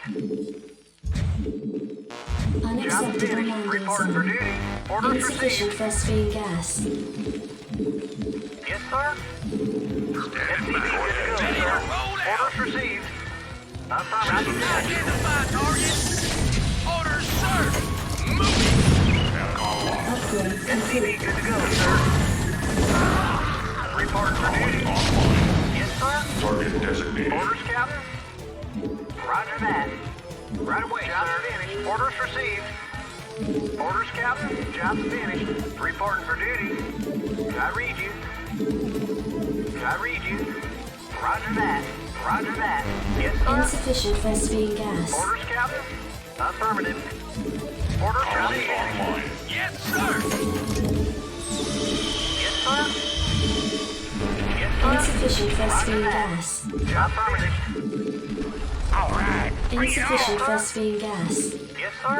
Job Unacceptable finished. landing Reporting for zone. duty. Orders Insufficient received. phosphine gas. Yes, sir. SCV good to go, Standing by. sir. Roll out. Orders received. Affirmative. Identify target. Orders, sir. Moving. Upgrade complete. Good to go, sir. Report for duty. Yes, sir. Target designated. Orders, Captain. Roger that. Right away, job finished. Orders received. Orders, Captain. Job finished. Reporting for duty. I read you. I read you. Roger that. Roger that. Yes, sir. Insufficient Vespene gas. Orders, Captain. Affirmative. Orders, Army Captain. online. Yes, sir. Yes, sir. Yes, sir. Insufficient Vespene gas. Job affirmative. All right. Bring it Insufficient on. Vespene gas. Yes, sir.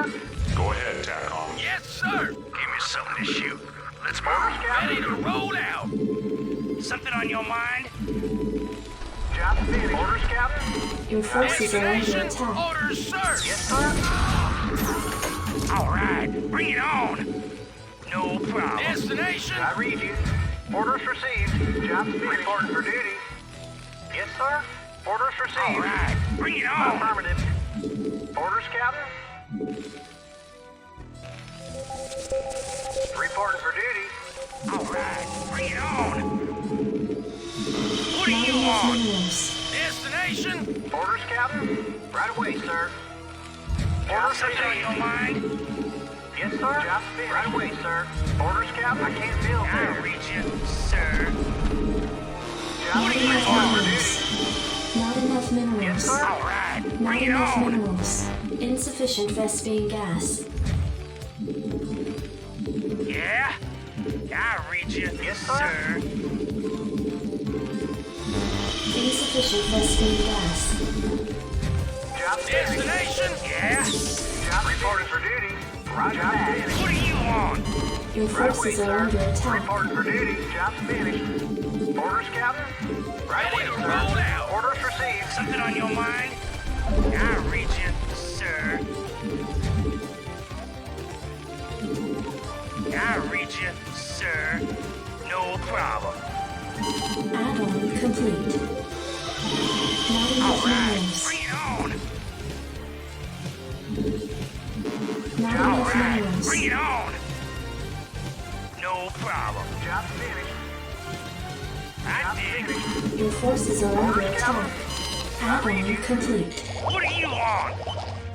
Go ahead, TACOM. Yes, sir. Give me something to shoot. Let's move. Orders, Ready Captain. to roll out. Something on your mind? Job finished. Orders, Captain. Your forces are under Destination. attack. Orders, sir. Yes, sir. All right. Bring it on. No problem. Destination. I read you. Orders received. Job finished. Reporting for duty. Yes, sir. Orders received. All right. Bring it on. Affirmative. Orders, Captain. Reporting for duty. All right. Bring it on. What do Not you enough want? minerals. Destination. Orders, Captain. Right away, sir. Orders Something on your received. mind? Yes, sir. Job finished. Right away, sir. Orders, Captain. I can't feel I'll there. reach you, sir. Job Not finished. enough Report for minerals. duty. Not enough Yes, minerals. sir. All right. Not Bring it enough on. minerals. Insufficient Vespene gas. Yeah? I'll reach you, Yes, sir. Insufficient Vespene gas. Job finished. Destination? Yeah? Job reporting for duty. Roger that. What do you want? Your Right away, forces are sir. under attack. Reporting for duty. Job finished. Orders, Captain. Right Ready away, to sir. roll out. Orders received. Something on your mind? I'll reach you, sir. I'll reach you, sir. No problem. Add-on complete. Not All enough right. minerals. Bring it on. Not All enough right. minerals. Bring it on. No problem. Job finished. I dig. Your forces are under attack. Add-on complete. What do you want?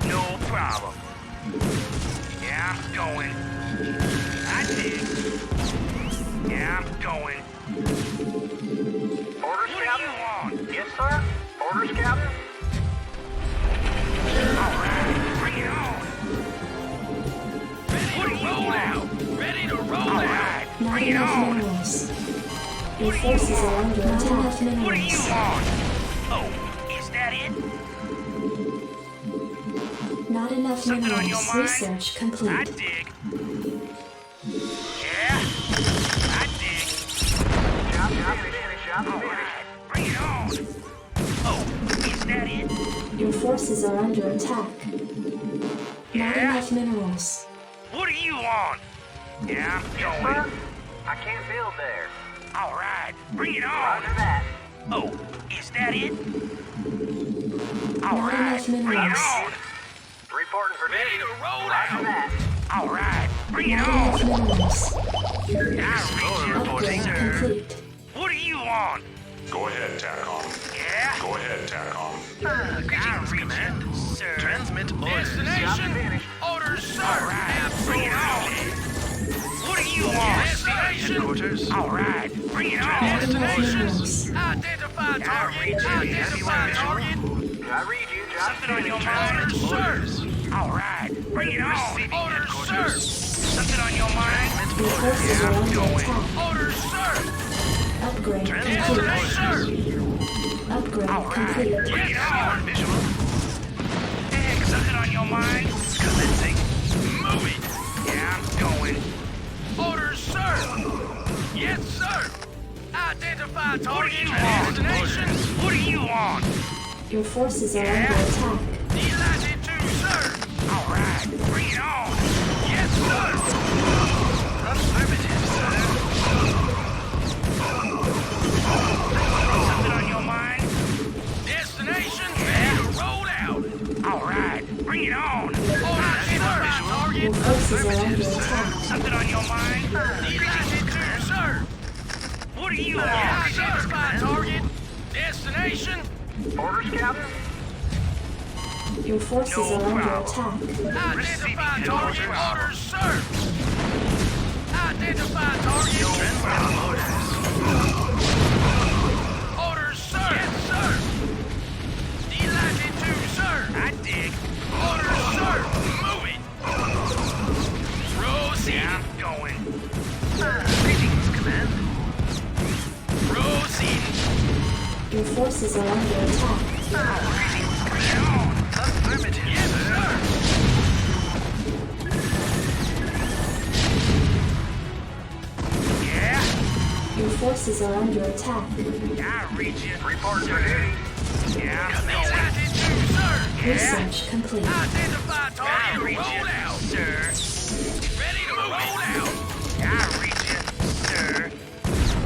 No problem. Yeah, I'm going. I dig. Yeah, I'm going. Orders, What do Captain. you want? Yes, sir. Orders, Captain. All right, bring it on. Ready to roll out. Ready to roll out. Not Bring it enough on. minerals. Your forces are under attack. Not enough What do you minerals. want? Oh, is that it? Not enough Something on your minerals. mind? Research I complete. dig. Yeah, I dig. Job finished. Job All finished. right, bring it on. Oh, is that it? Your forces are under attack. Not Yeah? enough minerals. What do you want? Yeah, I'm Sir, going. I can't build there. All right, bring it on. Roger that. Oh, is that it? All Not right, enough bring it minerals. on. Reporting for Ready duty. to roll Roger out. that. All right, bring it Not on. enough minerals. I'll reach you, Upgrade sir. complete. What do you want? Go ahead, TACOM. Yeah? Go ahead, TACOM. I'll reach you, sir. Transmit orders. Destination? Job finished. Orders, sir. All right, bring it on. What do you want? Destination? All right, bring it on. Not enough minerals. Identify target. Identify target. I read you. Job Something on your finished. mind? Orders, sir. All right, bring it on. Orders, sir. Something on your mind? Your forces are under attack. Orders, sir. Upgrade Yes, complete. sir. Upgrade All right, complete. bring it on. Hey, something on your mind? Commencing. Moving. Yeah, I'm going. Orders, sir. Yes, sir. Identify target. Destination. What do you want? Your forces are Yeah? under attack. Delighted to, sir. All right, bring it on. Yes, sir. Affirmative, sir. Something on your mind? Destination? Ready to roll out. Something on your mind? Sir. What are you on? Identify target. Destination. Orders, Captain? Your forces are under attack. Identify target. Orders, sir. Identify target. Orders, sir. Yes, sir. D-92, sir. I dig. Orders, sir. Move it. Proceed. Yeah, I'm going. Greetings, Command. Proceed. Your forces are under attack. Greetings, Command. Affirmative. Yes, sir. Yeah. Your forces are under attack. I read you. Reporting for duty. Yeah, I'm going. Sir. Research complete. Identify target. Roll out, sir. Ready to roll out. I read you, sir.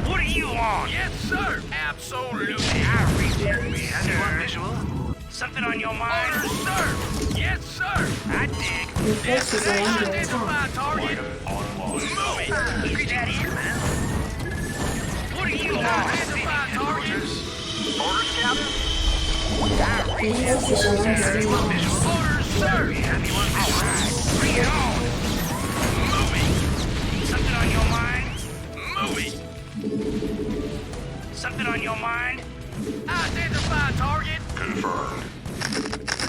What are you on? Yes, sir. Absolutely. I read you, sir. Visual? Something on your mind? Orders, sir. Yes, sir. I dig. Your forces are under Identify attack. target. Move it. Is that it, man? What are you on? Identify target. Orders, Captain? Your forces are under attack. Orders, sir. Alright, bring it on. Moving. Something on your mind? Moving. Something on your mind? Identify target. Confirmed.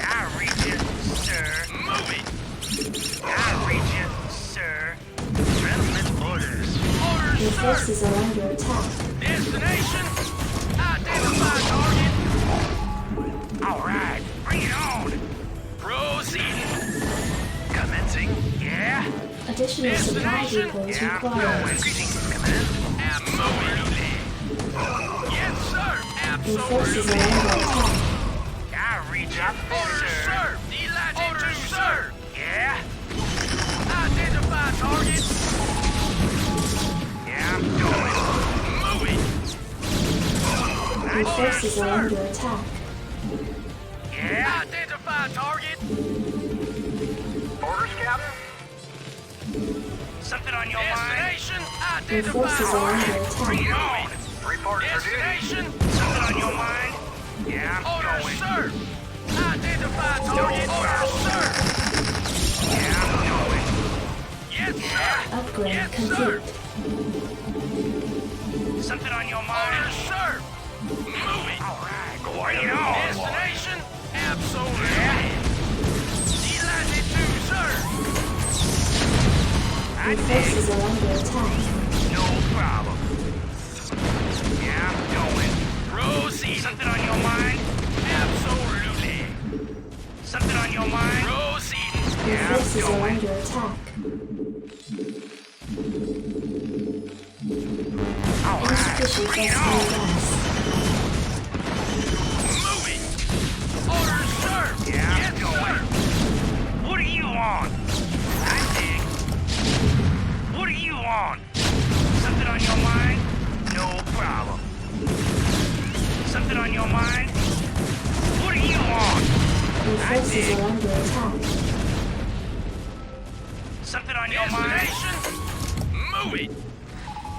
I read you, sir. Moving. I read you, sir. Transmit orders. Orders, Your sir. forces are under attack. Destination. Identify target. Alright, bring it on. Proceed. Commencing. Yeah. Additional supply depots Yeah, required. Greetings, Command. Absolutely. Yes, sir. Your forces are Absolutely. under attack. I read you. Orders, sir. Orders, sir. Yeah. Identify target. Yeah, I'm going. Moving. Your forces are under attack. Yeah. Identify target. Orders, Captain? Something on your Destination. Your Identify forces are under target. Bring it attack. on. Reporting for duty. Destination. Something on your mind? Yeah, I'm going. Sir. Identify target. Orders, sir. Yeah, I'm going. Yes, sir. Upgrade Yes, complete. Something on your mind? Orders, sir. Moving. All right. Bring it on. Destination. Absolutely. D-92, sir. Your forces are under attack. No problem. Yeah, I'm going. Proceed. Something on your mind? Absolutely. Something on your mind? Proceed. Your Yeah, I'm forces are going. under attack. All right. Insufficient Bring it rescue on. gas. Moving. Orders, sir. Yeah, I'm going. What are you on? I dig. What are you on? Something on your mind? No problem. Something on your mind? What are you on? Your forces are under attack. Something on your mind? Move it.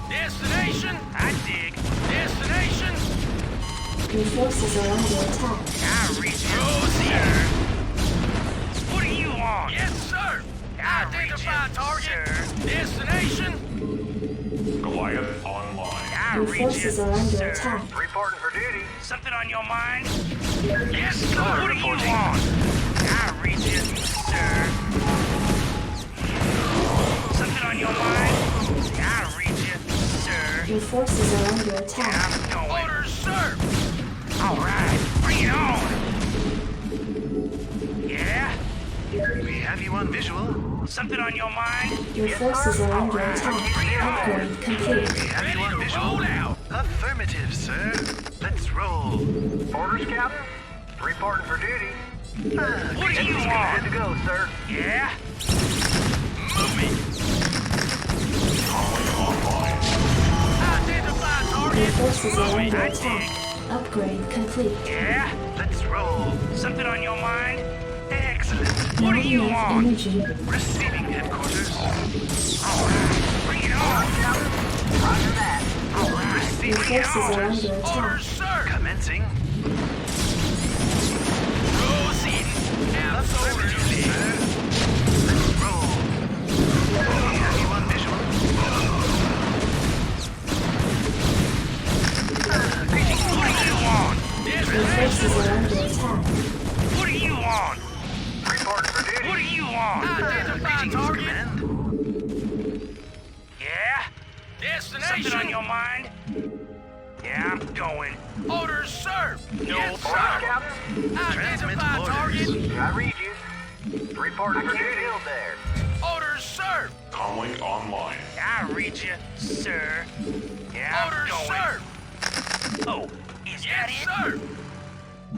Destination? I dig. Destination? Your forces are under attack. I reach you, sir. What are you on? Yes, sir. Identify target. Sir. Destination? Goliath online. I Your reach forces you, are under sir. attack. Reporting for duty. Something on your mind? Yes, sir. What are you on? I reach you, sir. Something on your mind? I reach you, sir. Your forces are under attack. I'm going. Orders, sir. All right, bring it on. Yeah? We have you on visual. Something on your mind? Your forces are under attack. Upgrade complete. We have Ready you on to visual. roll out. Affirmative, sir. Let's roll. Orders, Captain? Reporting for duty. What are you Good on? to go, sir. Yeah? Move it. Identify Your target. forces are Move it. under I attack. dig. Upgrade complete. Yeah? Let's roll. Something on your mind? Excellent. What are Not you enough on? energy. Receiving headquarters. All See Your me forces are orders. under attack. Orders, sir. Commencing. Proceeding. Absolutely. Let's roll. Have you on visual? What do you want? Your forces are under attack. What do you want? Report for duty. What do you want? Identify target. Command. Yeah? Destination. Something on your mind? Yeah, I'm going. Orders, sir. No, Orders, sir. Captain. Identify target. I read you. Report for duty. Field there. Orders, sir. Comlink online. I read you, sir. Yeah, orders, sir. Oh, is that it? Sir.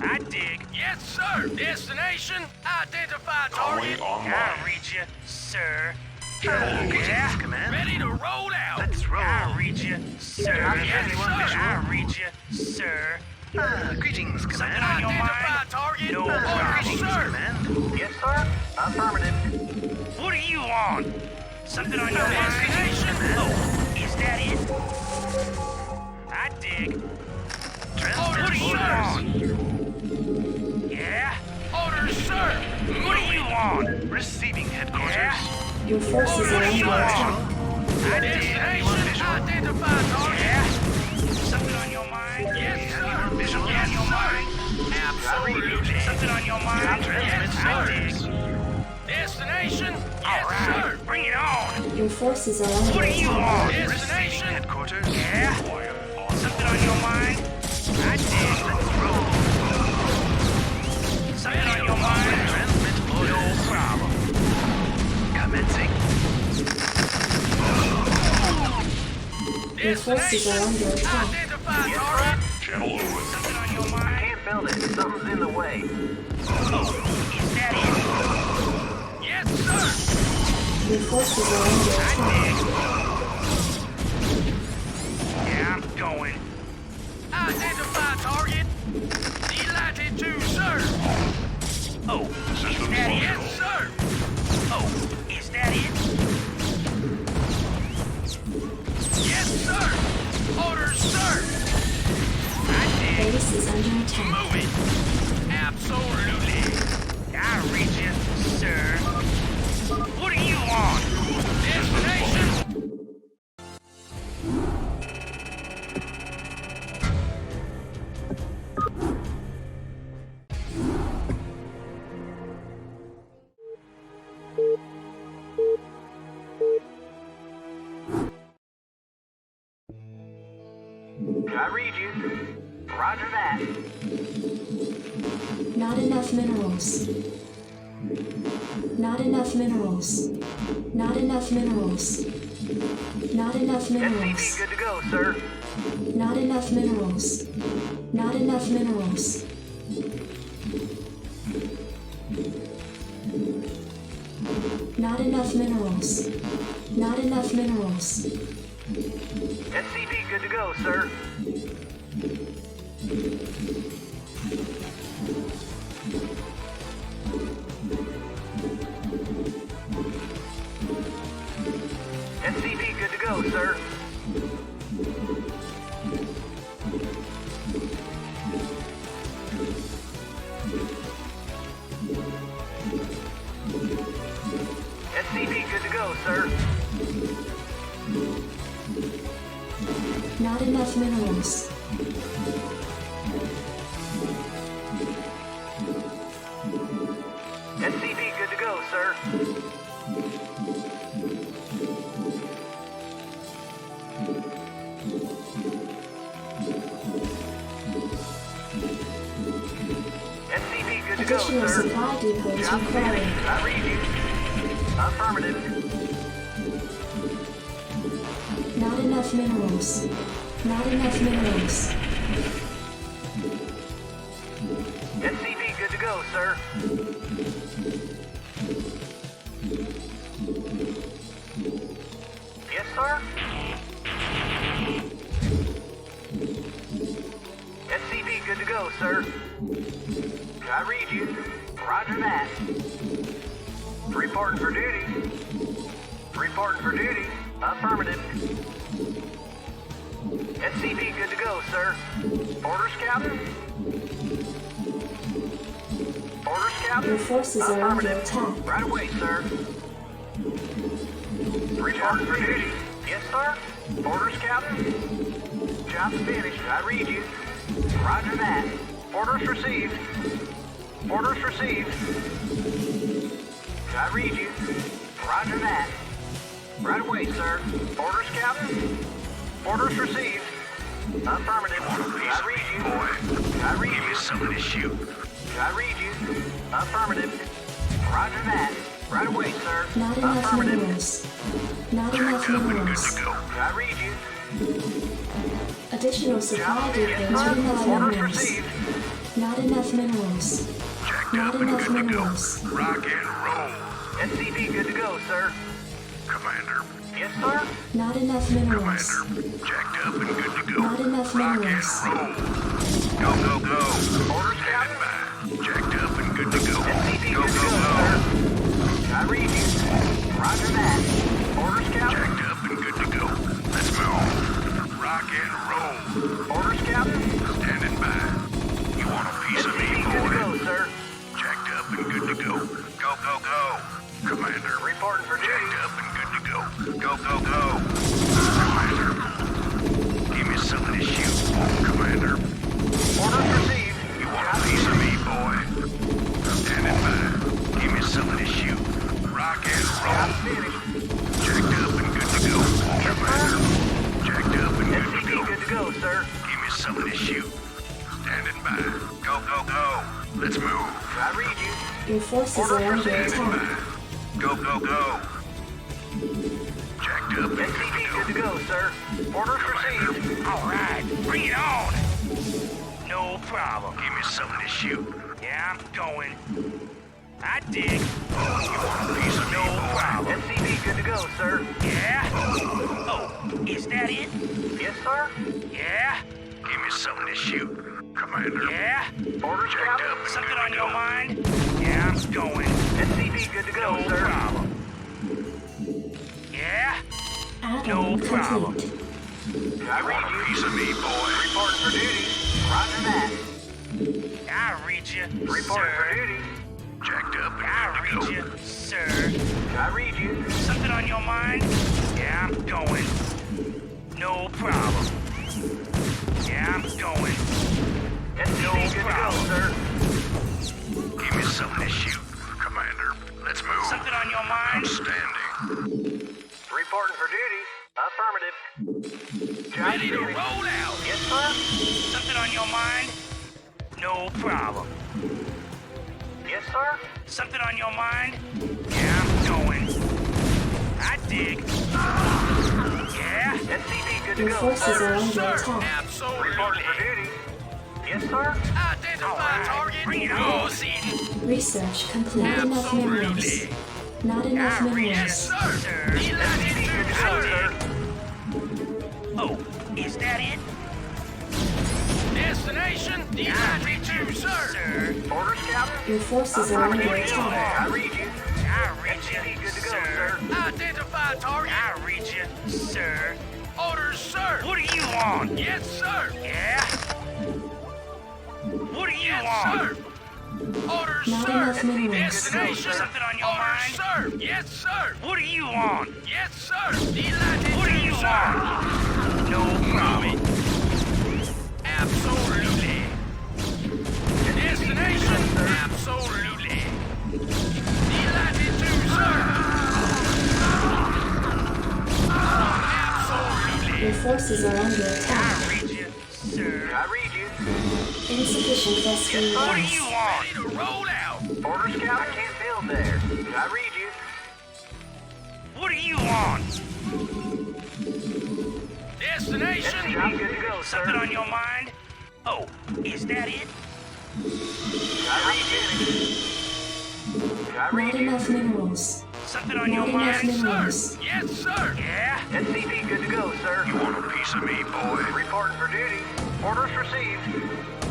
I dig. Yes, sir. Destination. Identify target. Comlink online. I read you, sir. Greetings, Yeah, Command. ready to roll out. Let's roll. I read you, sir. Yes, sir. I read you, sir. Greetings, Something Command. on your mind? Target. No orders, problem, sir. Command. Yes, sir. Affirmative. What do you want? Something on your mind? Destination. Oh, is that it? I dig. Orders, sir. Yeah? Orders, sir. What do you want? Receiving headquarters. Yeah? Your forces are under attack. Destination. Identify target. Yeah? Something on your mind? Yes, sir. Visual. Something on your mind? Absolutely. Something on your mind? Yes, I dig. Destination? Yes, sir. Bring it on. Your forces are under What do you attack. want? Receiving Destination? headquarters. Yeah? Something on your mind? I dig. Let's roll. Something on your mind? Transmit orders. No problem. Commencing. Your forces are under attack. Identify target. Channel open. Something on your mind? Can't build it. Something's in the way. Is that it? Yes, sir. Your forces are under I attack. dig. Yeah, I'm going. Identify target. Delighted to, sir. Oh, System is that it? functional. Yes, sir. Oh, is that it? Yes, sir. Orders, sir. I dig. Base is under attack. Move it. Absolutely. I read you, sir. What do you want? Destination. I read you. Roger that. Not enough minerals. Not enough minerals. Not enough minerals. Not enough SCP minerals. good to go, sir. Not enough minerals. Not enough minerals. Not enough minerals. Not enough minerals. SCP good to go, sir. SCP good to go, sir. SCP good to go, sir. Not enough minerals. SCP good to go, sir. SCP good to go, Additional sir. supply depots Job required. finished. I read you. Affirmative. Not enough minerals. Not enough minerals. SCP good to go, sir. Yes, sir. SCP good to go, sir. I read you. Roger that. Reporting for duty. Reporting for duty. Affirmative. SCV good to go, sir. Orders, Captain? Orders, Captain? Your forces are under Affirmative. attack. Right away, sir. Report for duty. Yes, sir. Orders, Captain? Job's finished. I read you. Roger that. Orders received. Orders received. I read you. Roger that. Right away, sir. Orders, Captain? Orders received. Affirmative. I read you. Boy, I read give me you. something to shoot. I read you. Affirmative. Roger that. Right away, sir. Not enough Affirmative. minerals. Not enough Good minerals. to go. I read you. Additional supply Yes, depots sir. required Orders minerals. received. Not enough minerals. Jacked Not up and enough good to go. minerals. Rock and roll. SCV good to go, sir. Commander. Yes, sir. Not enough minerals. Commander. Jacked up and good to go. Not enough Rock and minerals. roll. Go, go, go. Orders, Standing Captain. by. Jacked up and good to go. SCV Go, good to go, go, go. sir. I read you. Roger that. Orders, Captain. Jacked up and good to go. Let's move. Rock and roll. Orders, Captain. Standing by. You want a piece of me, SCV good to boy? go, sir. Jacked up and good to go. Go, go, go. Commander. Reporting for duty. Jacked up and good to go. Go, go, go. Commander. Give me something to shoot. Commander. Orders received. You want a piece of me, boy? Standing by. Give me something to shoot. Rock and Job's roll. finished. Jacked up and good to go. Commander. Jacked up and good to SCV go. good to go, sir. Give me something to shoot. Standing by. Go, go, go. Let's move. I read you. Your forces are under Standing attack. by. Go, go, go. Jacked up and good SCV good to to go. go, sir. Orders received. All right, bring it on. No problem. Give me something to shoot. Yeah, I'm going. I dig. You want a piece of me, boy? Problem. SCV good to go, sir. Yeah? Oh, is that it? Yes, sir. Yeah? Give me something to shoot. Commander. Yeah? Orders, Jacked Captain. up and Something good on to your go. mind? Yeah, I'm going. SCV good to go, No sir. problem. Yeah? Add-on No problem. complete. I You read want a you. piece of me, boy? Reporting for duty. Roger that. I read you, Reporting for sir. duty. Jacked up I and good read to you, go. sir. I read you. Something on your mind? Yeah, I'm going. No problem. Yeah, I'm going. SCV good to go, problem. sir. Give me something to shoot. Commander. Let's move. Something on your mind? Outstanding. Reporting for duty. Affirmative. Job Ready to finished. roll out. Yes, sir. Something on your mind? No problem. Yes, sir. Something on your mind? Yeah, I'm going. I dig. Yeah? SCV good to Your go, forces sir. are under attack. Reporting for duty. Yes, sir. All right, bring it on. Research complete. Not enough minerals. Not enough I read you, minerals. sir. SCV good to go, sir. Oh, is that it? Destination, I read you, sir. Orders, Captain. Your forces are under attack. I read you. I read SCV you, good to go, sir. sir. Identify target. I read you, sir. Orders, sir. What do you want? Yes, sir. Yeah? What do you Yes, want? sir. Orders, Not sir. enough minerals. Destination. Something on your Orders, mind? sir. Yes, sir. What do you want? Yes, sir. Delighted What do to, you sir. want? No problem. Absolutely. Destination, absolutely. Delighted to, sir. Absolutely. Your forces are under attack. I read you, sir. I read you. Insufficient vesting What do gas. you want? Ready to roll out. Orders, Captain. I can't build there. I read you. What do you want? Destination. SCV good to go, sir. Something on your mind? Oh, is that it? I read you. I Not read you. enough minerals. Something on your Not enough mind? minerals. Yes, sir. Yeah? SCV good to go, sir. You want a piece of me, boy? Reporting for duty. Orders received.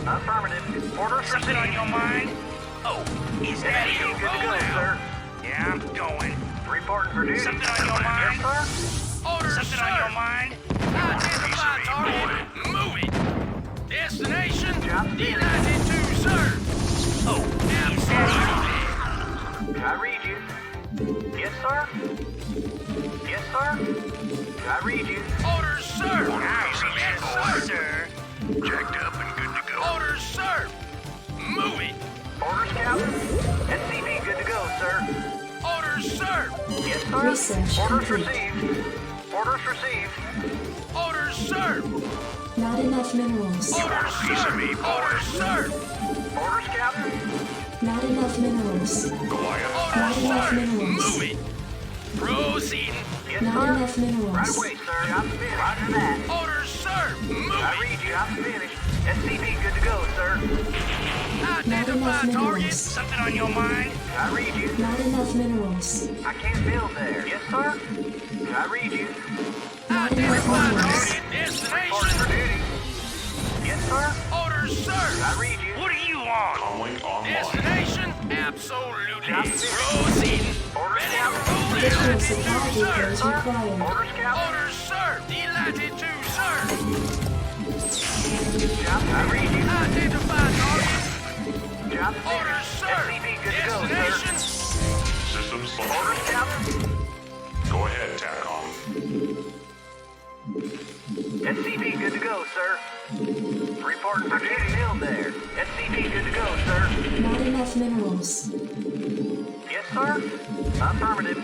Affirmative. Orders Something on received. your mind? Oh, is that SCV it? good to go, sir. Yeah, I'm going. Reporting for duty. Something on your mind? Yes, sir. Orders, Something sir. on your mind? Identify target. Delighted to, sir. Oh, absolutely. Can I read you? Yes, sir. Yes, sir. Can I read you? Orders, sir. Yes, sir. Jacked up and good to go. Orders, sir. Move it. Orders, Captain. SCV good to go, sir. Orders, sir. Yes, sir. Research Orders complete. received. Orders received. Orders, sir. Not enough minerals. Orders, piece sir. of me, boy. Orders, sir. Orders, Captain. Not enough minerals. Goliath. Not enough minerals. Move it. Proceeding. Yes, Not sir. enough Right minerals. away, sir. Job's finished. Roger that. Orders, sir. Move I it. read you. Job's finished. SCV good to go, sir. Not Identify enough target. minerals. Something on your mind? I read you. Not enough minerals. I can't build there. Yes, sir. I read you. Not enough Identify minerals. target. Orders for Destination. duty. Yes, sir. Orders, sir. I read you. What do you want? Comlink online. Destination. Absolutely. Job's finished. Proceeding. Orders, Ready to Captain. roll Additional out. supply Sir. depots required. Orders, Captain. Orders, sir. Delighted to, sir. Job, I read you. Identify target. Job Orders, finished. sir. SCV good to go, sir. Destination. Systems Orders, functional. Captain. Go ahead, TACOM. SCV good to go, sir. Reporting for duty build there. SCV good to go, sir. Not enough minerals. Yes, sir. Affirmative.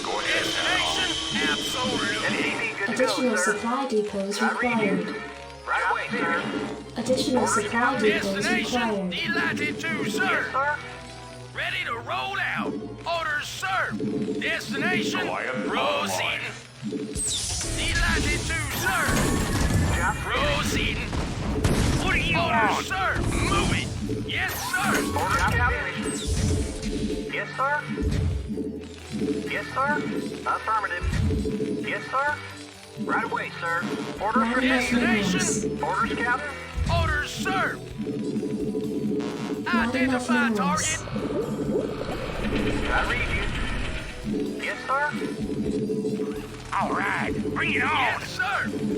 Go ahead, TACOM. Destination. Absolutely. SCV good to go, Additional sir. supply depots I read you. required. Right away, sir. Additional supply depots Destination. required. Delighted to, Yes, sir. sir. Ready to roll out. Orders, sir. Destination. Goliath Proceeding. Delighted to, sir. Job Proceeding. What do you Orders, want? sir. Move it. Yes, sir. Orders, Captain. Yes, sir. Yes, sir. Affirmative. Yes, sir. Right away, sir. Orders Not enough received. minerals. Orders, Captain. Orders, sir. Not enough Identify minerals. target. I read you. Yes, sir. All right, bring it on. Yes, sir.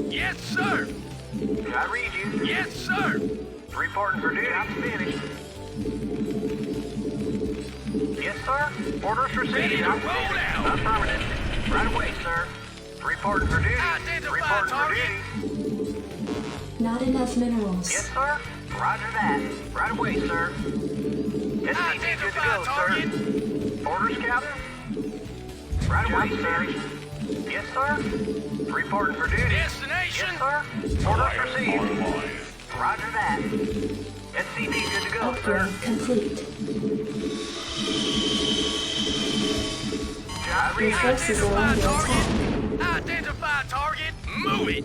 Yes, sir. I read you. Yes, sir. Reporting for duty. I'm finished. Yes, sir. Orders Ready received. to I'm roll finished. out. Affirmative. Right away, sir. Reporting for duty. Identify Reporting for target. duty. Not enough minerals. Yes, sir. Roger that. Right away, sir. SCV good to Identify go, target. sir. Orders, Captain. Right away, sir. Yes, sir. Reporting for duty. Destination. Yes, sir. Orders Goliath received. online. Roger that. SCV good to go, sir. Upgrade complete. Job Your forces are Identify under attack. target. Identify target. Move it.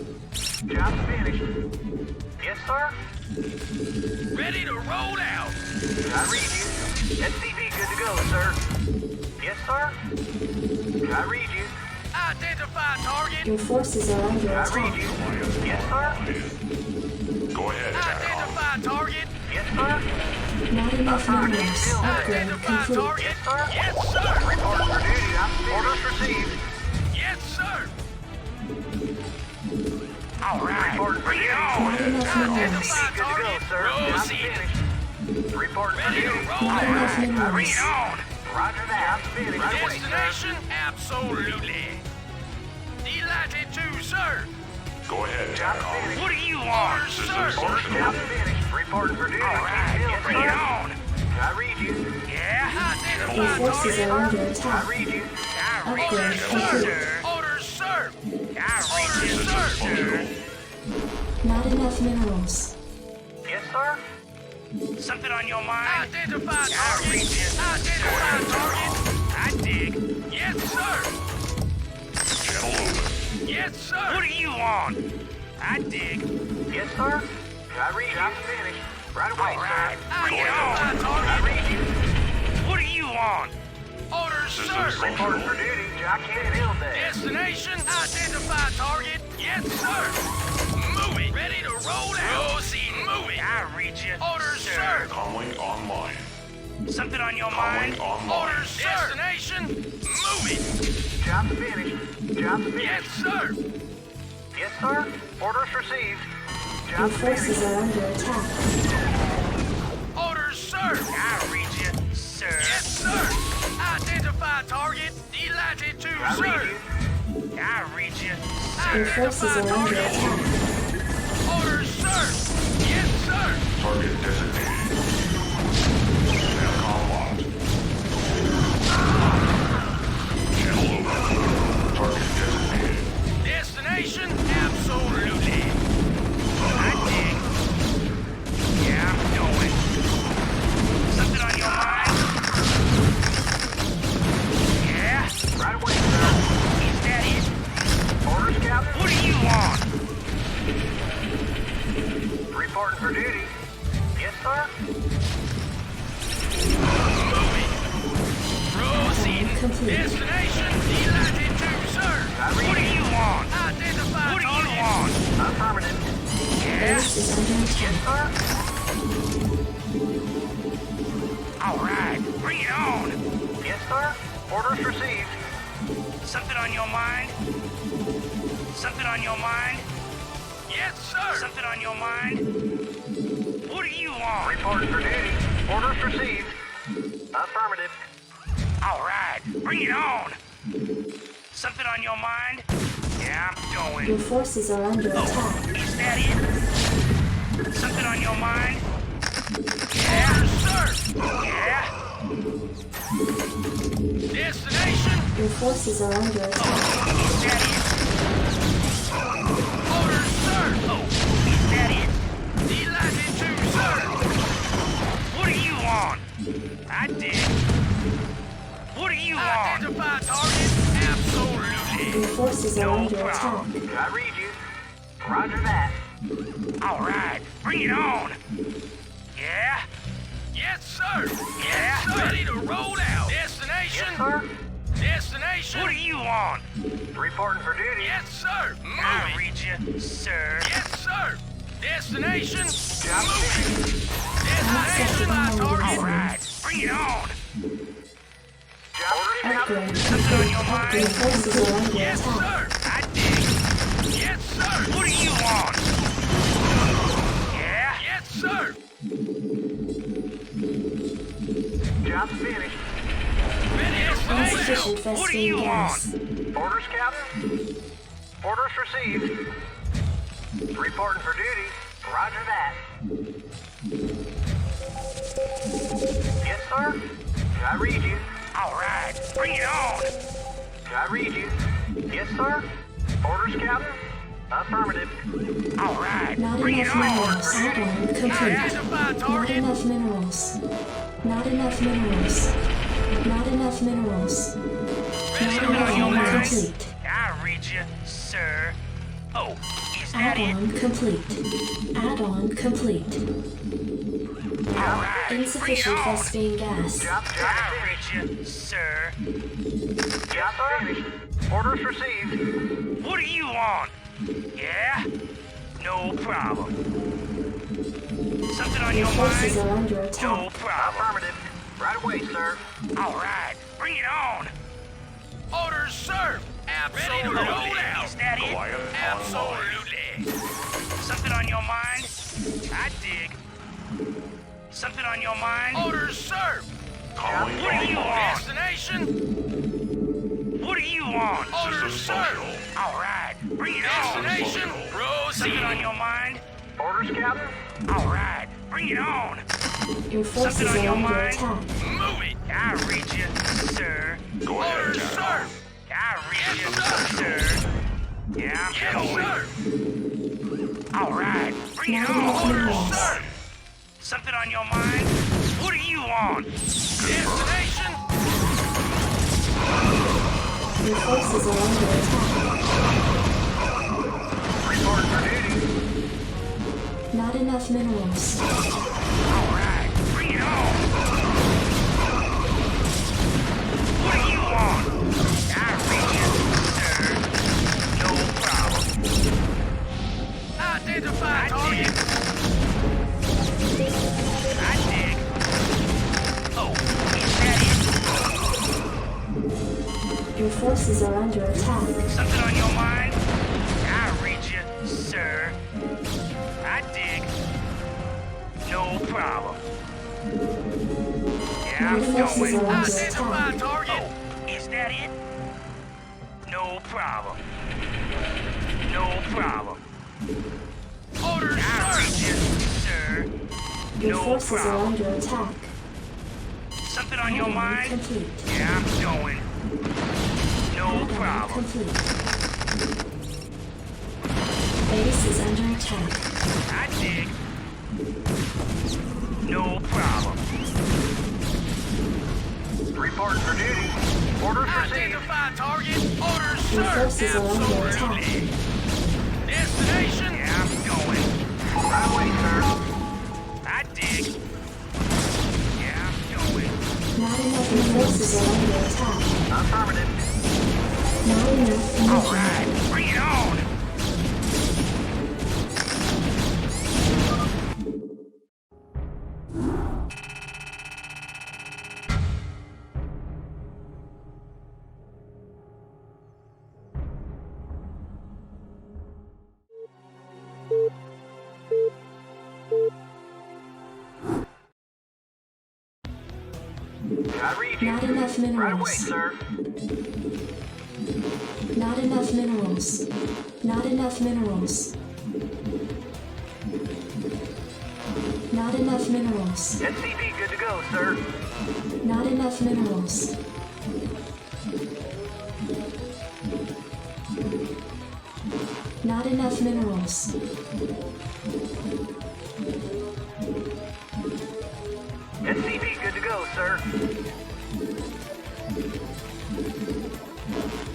Job finished. Yes, sir. Ready to roll out. I read you. SCV good to go, sir. Yes, sir. I read you. Identify target. Your forces are under I read attack. you. Yes, sir. Go ahead, TACOM. Identify target. Yes, sir. Not enough minerals. Upgrade Identify complete. target. Yes, sir. Yes, sir. Reporting for duty. Orders received. Yes, sir. All right, Reporting for bring it duty. on. Not enough minerals. SCV good to go, sir. Job Proceed. finished. Reporting for Ready to duty. roll Not out. enough Bring minerals. it on. Roger that. Job finished. Right away, sir. Destination. Absolutely. Delighted to, sir. Go ahead, Job TACOM. finished. What do you Orders, want? sir. Systems Orders, functional. job finished. Reporting for duty. All right, Yes, bring it sir. on. I read you. Yeah? Your Identify forces target. are under I attack. read you. I Upgrade read you, complete. sir. Orders, sir. I read you, Orders, sir. Not enough minerals. Yes, sir. Something on your mind? Identify I target. read you. Identify target. I dig. Yes, sir. Channel open. Yes, sir. What do you want? I dig. Yes, sir. I read you. Job finished. Right away, All right, bring it Identify on. sir. I target. read you. What do you want? Orders, Systems sir. Reporting functional. for duty. I can't build there. Destination. Identify target. Yes, sir. Move it. Ready to roll out. Proceed. Move it. I read you. Orders, sir. Comlink online. Something on your mind? Comlink online. Orders, sir. Destination. Move it. Job finished. Job Yes, finished. sir. Yes, sir. Orders received. Your forces are under attack. Orders, sir. I read you, sir. Yes, sir. Identify target. Delighted to, sir. I read you, sir. Your forces are under attack. Orders, sir. Yes, sir. Target designated. Now locked. Channel over. Target designated. Destination? Absolutely. I dig. Yeah, I'm going. Something on your mind? Yeah? Right away, sir. Is that it? Orders, Captain. What do you want? Reporting for duty. Yes, sir. Moving. Proceeding. Complete. Destination? Delighted to, sir. What do you want? Identify what target. What do you want? Affirmative. Yeah? Base is under attack. Sir. All right. Bring it on. Yes, sir. Orders received. Something on your mind? Something on your mind? Yes, sir. Something on your mind? What do you want? Reporting for duty. Orders received. Affirmative. All right. Bring it on. Something on your mind? Yeah, I'm going. Your forces are under attack. Is that it? Something on your mind? Yeah, sir. Yeah. Destination? Your forces are under attack. Is that it? Orders, sir. Oh, is that it? Delighted to, sir. What do you want? I did. What do you want? Identify target? Absolutely. Your forces are No under problem. attack. I read you. Roger that. All right, bring it on. Yeah? Yes, sir. Yeah? Sir. Ready to roll out. Destination? Yes, sir. Destination? What do you want? Reporting for duty. Yes, sir. I read you, sir. Yes, sir. Destination? Job finished. Destination, my target. All right, bring it on. Job orders, Captain. Upgrade Something on your complete. mind? Your forces are under Yes, attack. sir. I dig. Yes, sir. What do you want? Yeah? Yes, sir. Job finished. Ready to roll Insufficient out. What do you Vespene want? gas. Orders, Captain. Orders received. Reporting for duty. Roger that. Yes, sir. I read you. All right, bring it on. I read you. Yes, sir. Orders, Captain. Affirmative. All right, Not bring it enough on. minerals. Add-on complete. Identify Not target. enough minerals. Not enough minerals. Not enough minerals. Not Something on your enough mind? complete. I read you, sir. Oh, is that it? Add-on complete. Add-on complete. All right, bring it Insufficient on. Vespene gas. Job I finished. read you, sir. Job finished. Orders received. What do you want? Yeah? No problem. Something on Your your forces mind? are under No attack. problem. Affirmative. Right away, sir. All right, bring it on. Orders, sir. Absolutely. Ready to roll out. Is that it? Absolutely. Something on your mind? I dig. Something on your mind? Orders, sir. Calling What do you all want? Destination? What do you want? Orders, sir. All right, bring it on. Destination? Something on your mind? Orders, Captain. All right, bring it on. Your forces Something on are your under mind? attack. Move it. I read you, sir. Go ahead, Orders, General. sir. I read you, sir. Yeah, I'm going. All right, bring it Not on. enough Orders, minerals. sir. Something on your mind? What do you want? Destination? Your forces are under attack. Reporting for duty. Not enough minerals. All right, bring it on. What do you want? I read you, sir. No problem. Identify target. I dig. Oh, is that it? Your forces are under attack. Something on your mind? I read you, sir. I forces are under Identify attack. target. Is that it? No problem. No problem. Orders, sir. Your No forces are problem. under attack. Something on your Battery mind? complete. Yeah, I'm going. No Battery problem. complete. Base is under attack. I dig. No problem. Reporting for duty. Orders received. Identify target. Orders, Your sir. forces are under attack. Absolutely. Destination? Yeah, I'm going. Right away, sir. I dig. Yeah, I'm going. Not enough. Your forces are under attack. Affirmative. Not enough All energy. right, bring it on. I read you. Not enough Right away, minerals. sir. Not enough minerals. Not enough minerals. Not enough minerals. SCV good to go, sir. Not enough minerals. Not enough minerals. SCV good to go, sir.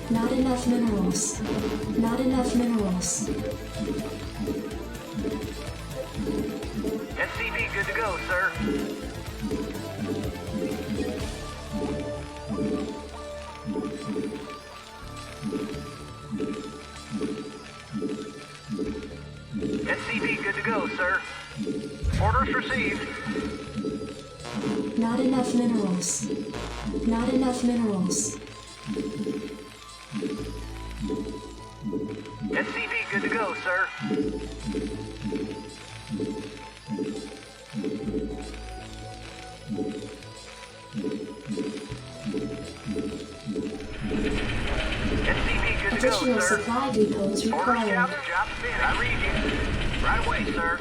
Not enough minerals. Not enough minerals. SCV good to go, sir. SCV good to go, sir. Orders received. Not enough minerals. Not enough minerals. SCV good to go, sir. SCV good to go, Additional sir. supply depots Orders, required. Captain. Job finished. I read you. Right away, sir.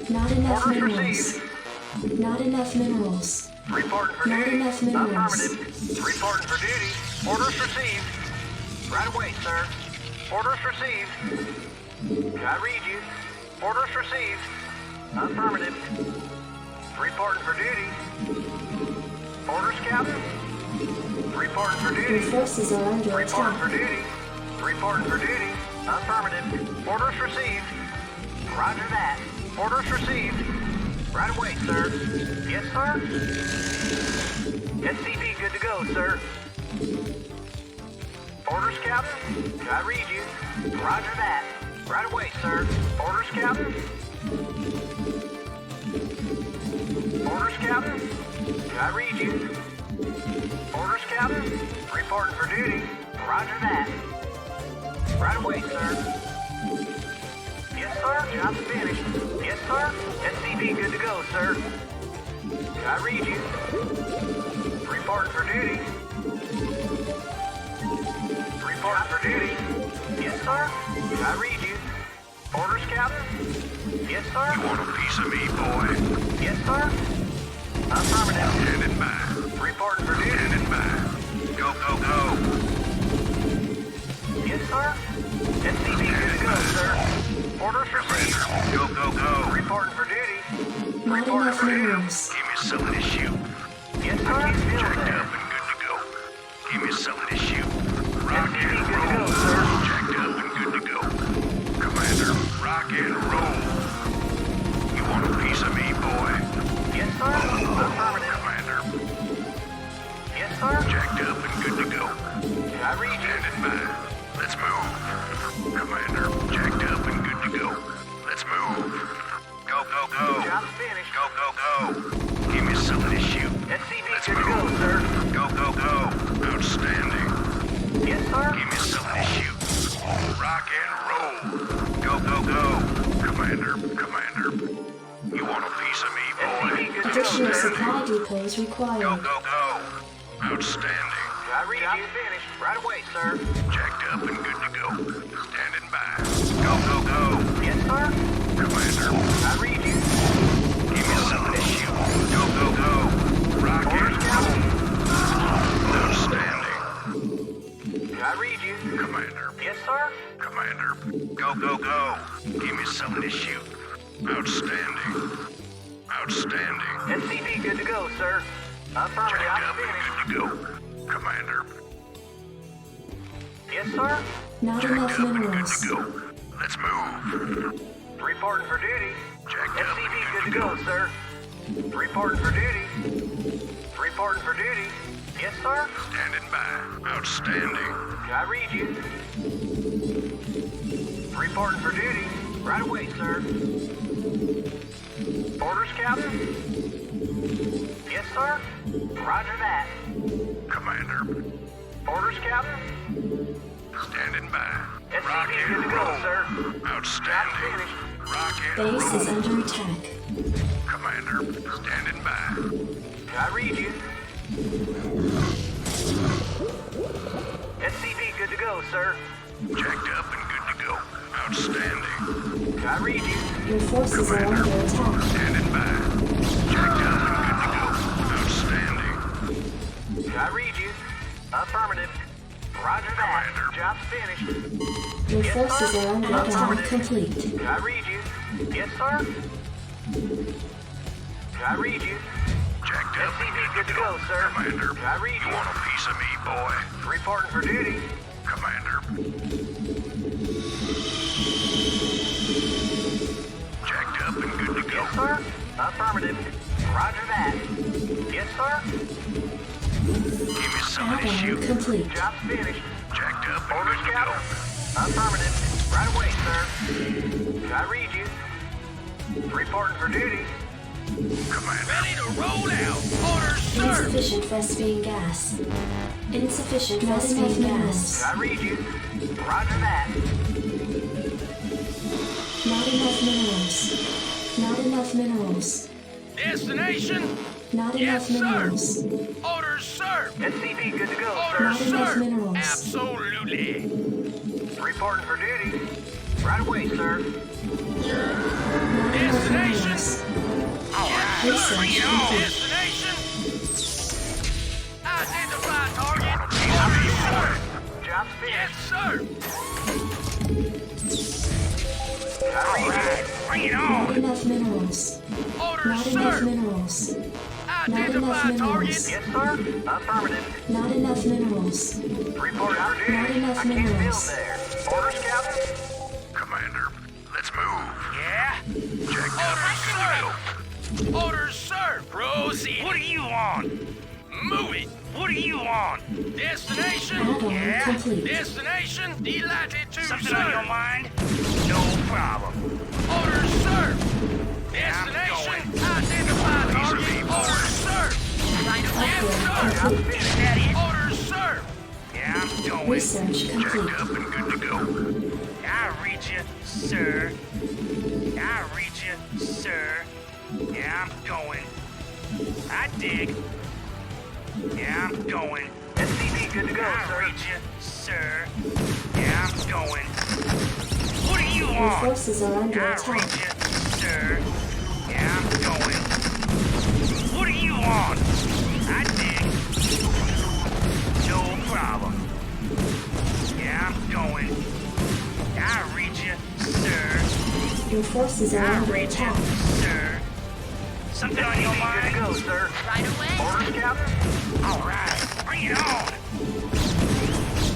Not enough Orders minerals. received. Not enough minerals. Reporting for Not duty. enough minerals. Affirmative. Reporting for duty. Orders received. Right away, sir. Orders received. I read you. Orders received. Affirmative. Reporting for duty. Orders, Captain. Reporting for Your duty. forces are under Reporting for attack. duty. Reporting for duty. Affirmative. Orders received. Roger that. Orders received. Right away, sir. Yes, sir. SCV good to go, sir. Orders, Captain. I read you. Roger that. Right away, sir. Orders, Captain. Orders, Captain. I read you. Orders, Captain. Reporting for duty. Roger that. Right away, sir. Yes, sir. Job's finished. Yes, sir. SCV good to go, sir. I read you. Reporting for duty. Reporting for duty. Yes, sir. I read you. Orders, Captain. Yes, sir. You want a piece of me, boy? Yes, sir. Affirmative. Standing by. Reporting for duty. Standing by. Go, go, go. Yes, sir. SCV good to go, sir. Orders received. Go, go, go. Reporting for duty. Not Reporting enough for duty. minerals. Give me some of this shoot. Yes, sir. Still Jacked there. up and good to go. Give me some of this shoot. Rock SCV and good to roll. go, sir. Jacked up and good to go. Commander, rock and roll. You want a piece of me, boy? Yes, sir. Affirmative. Commander, Yes, sir. jacked up and good to go. I read you. Standing by. Let's move. Commander, jacked up and good to go. Let's move. Go, go, go. Job's finished. Go, go, go. Give me some of this shoot. SCV Let's good to go, move. sir. Go, go, go. Outstanding. Yes, sir. Give me some of this shoot. Rock and roll. Go, go, go. Commander, Commander. You want a piece of me, boy? SCV good to go, Additional sir. supply depots Go, required. go, go. Outstanding. I read you. Finished. Right away, sir. Jacked up and good to go. Standing by. Go, go, go. Yes, sir. Commander, I read you. give me something to shoot. Go, go, go. Rock and Orders, Captain. roll. Outstanding. I read you. Commander, Yes, sir. Commander, go, go, go. Give me something to shoot. Outstanding. Outstanding. SCV good to go, sir. Affirmative. Jacked I'm up and finished. good to go. Commander, Yes, sir. Not jacked enough up and good minerals. to go. Let's move. Reporting for duty. Jacked up SCV and good to go, sir. Reporting for duty. Reporting for duty. Yes, sir. Standing by. Outstanding. I read you. Reporting for duty. Right away, sir. Orders, Captain? Yes, sir. Roger that. Commander, Orders, Captain? standing by. Rock SCV and good to go, roll. sir. Job Outstanding. finished. Rock and Base is roll. under attack. Commander, standing by. I read you. SCV good to go, sir. Jacked up and good to go. Outstanding. I read you. Your forces are under attack. Standing by. Jacked up and good to go. Outstanding. I read you. Affirmative. Roger that. Commander. Job's finished. Your Yes, forces sir. are under attack. Affirmative. Complete. I read you. Yes, sir. I read you. Jacked up and SCV good good to to go, sir. Commander, I read you you. want a piece of me, boy? Reporting for duty. Commander. Jacked up and good to go. Yes, sir. Affirmative. Roger that. Yes, sir. Give me something to Add-on shoot. complete. Job's finished. Jacked up and Orders, good to go. Captain? Affirmative. Right away, sir. I read you. Reporting for duty. Commander, Ready to roll out. Orders, sir. Insufficient Vespine gas. Insufficient Vespine gas. I read you. Roger that. Not enough minerals. Not enough minerals. Destination. Not Yes, enough sir. minerals. Orders, sir. SCV good to go, Orders, sir. Not enough sir. minerals. Absolutely. Reporting for duty. Right away, sir. Not enough Destination. minerals. All right. Research Bring it on. complete. Destination. Identify target. Orders, sir. Job's Yes, finished. sir. I read you. Bring it Not on. enough minerals. Orders, Not enough sir. minerals. Identify minerals. target. Yes, sir. Affirmative. Not enough minerals. Reporting for duty. Not enough I can't build minerals. there. Orders, Captain? Commander, let's move. Yeah. Jacked up and good to go. Orders, sir. Proceed. What do you want? Move it. What do you want? Destination? Add-on Yeah. complete. Destination? Delighted to, Something sir. on your mind? No problem. Orders, sir. Destination? Identify target. Orders, sir. Yes, Upgrade sir. complete. Is that it? Orders, sir. Yeah, I'm going. Research complete. Jacked up and good to go. I read you, sir. I read you, sir. Yeah, I'm going. I dig. Yeah, I'm going. SCV good to go, I sir. read you, sir. Yeah, I'm going. What do you Your want? forces are under I read attack. you, sir. Yeah, I'm going. What do you want? I dig. No problem. Yeah, I'm going. I read you, sir. Your forces are I under read you, attack. sir. Something on your SCV good to mind? go, sir. Right away. Orders, Captain? All right, bring it on.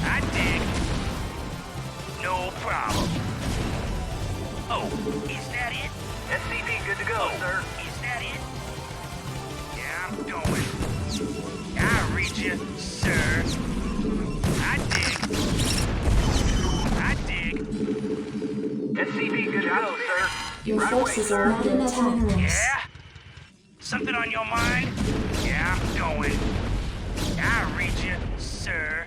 I dig. No problem. Oh, is that it? SCV good to go, sir. Is that it? Yeah, I'm going. I read you, sir. I dig. I dig. SCV good to go, sir. Your Right away, forces sir. are under attack. Minerals. Yeah? Something on your mind? Yeah, I'm going. I read you, sir.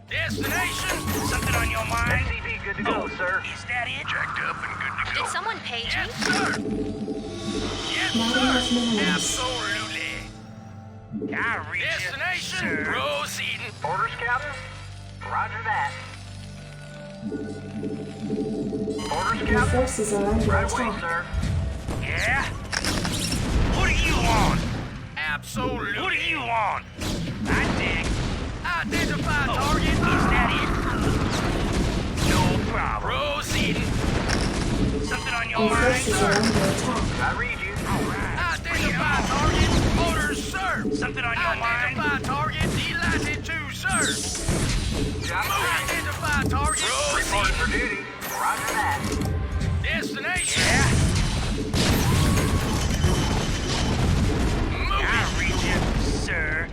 Destination? Something on your mind? SCV good to go, sir. Is that it? Jacked up and good to go. Did someone page Yes, me? sir. Yes, Not sir. enough minerals. Absolutely. I read Destination, you, sir. proceeding. Orders, Captain? Roger that. Orders, Your Captain? forces are under Right away, attack. sir. Yeah? What do you want? Absolutely. What do you want? I dig. Identify target. Is that it? No problem. Proceeding. Something on your Your mind? forces are under attack. I read you. All right. Identify target. Orders, sir. Something on your mind? Identify target. Delighted to, sir. Job finished. Identify target. Reporting Proceeding. for duty. Roger that. Destination. Yeah? Moving. I read you, sir.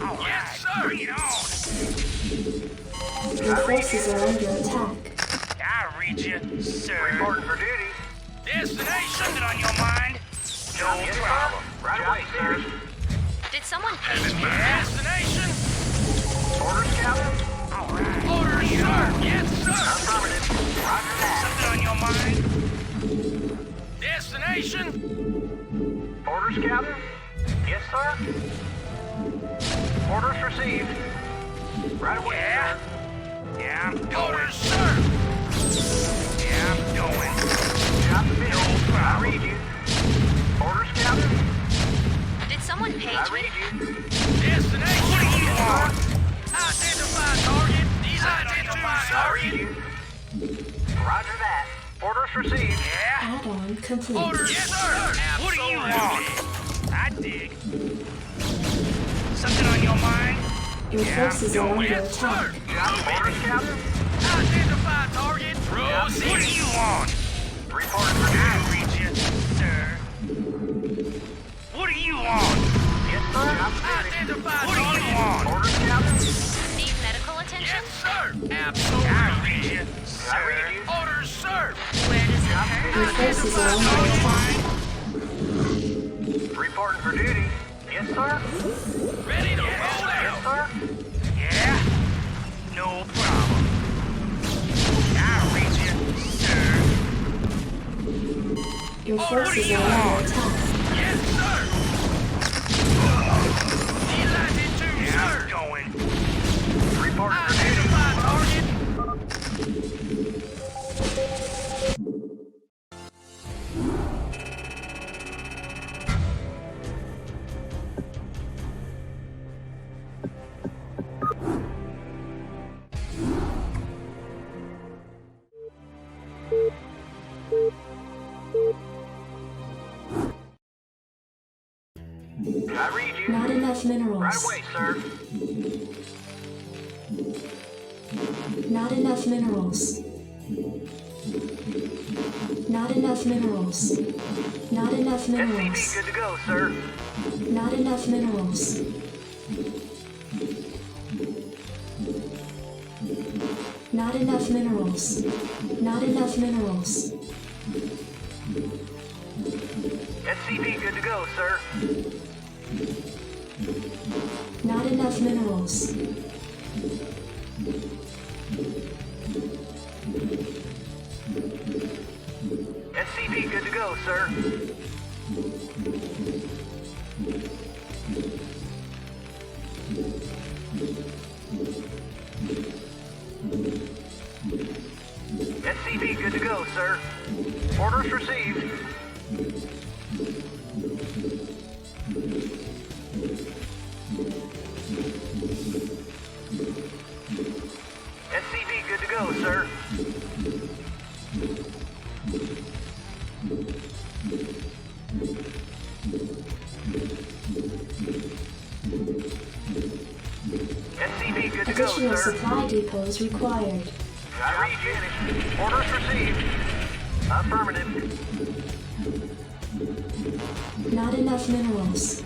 All right. Yes, sir. Bring it on. Your forces are under attack. I read you, sir. Reporting for duty. Destination. Something on your mind? No Yes, sir. problem. Right away, sir. Did someone page me? Destination. Orders, Captain? All right. Orders, sir. Yes, sir. Affirmative. Roger that. Something on your mind? Destination. Orders, Captain? Yes, sir. Orders received. Right away, Yeah? sir. Yeah, I'm going. Orders, sir. Yeah, I'm going. Job finished. I read you. Orders, Captain? Did someone I page me? read you. Destination. What do you want? Identify target. Identify I target. read you. Roger that. Orders received. Yeah? Add-on complete. Orders, yes, sir. What do you Absolutely. want? I dig. Something on your mind? Your Yeah, forces are under Yes, sir. attack. Job orders, Captain? Identify target. What do Proceed. you want? Reporting for I duty. read you, sir. What do you want? Yes, sir. Job finished. Identify What do you target. want? Orders, Captain? Need medical attention? Yes, sir. I Absolutely. read you, I read sir. you. Orders, sir. Where does it Job hurt? Your finished. forces are under attack. Reporting for duty. Yes, sir. Ready to Yes, roll out. sir. Yeah? No problem. I read you, sir. Your what forces do you are under want? attack. Yes, sir. Delighted to, Yeah, sir. I'm going. Reporting for duty. Identify target. I read you. Not enough minerals. Right away, sir. Not enough minerals. Not enough minerals. Not enough SCP minerals. good to go, sir. Not enough minerals. Not enough minerals. Not enough minerals. SCP good to go, sir. Not enough minerals. SCP good to go, sir. SCP good to go, sir. Orders received. SCP good to go, sir. SCP good to go, Additional sir. supply depots required. I read you. Orders received. Affirmative. Not enough minerals.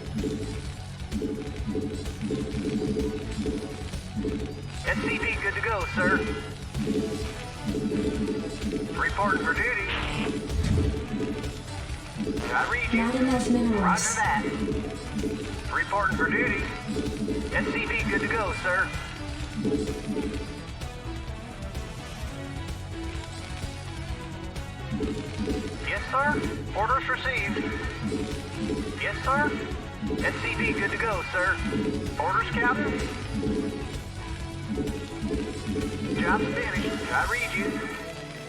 SCP good to go, sir. Reporting for duty. I read you. Not enough Roger minerals. that. Reporting for duty. SCP good to go, sir. Yes, sir. Orders received. Yes, sir. SCV good to go, sir. Orders, Captain? Job's finished. I read you.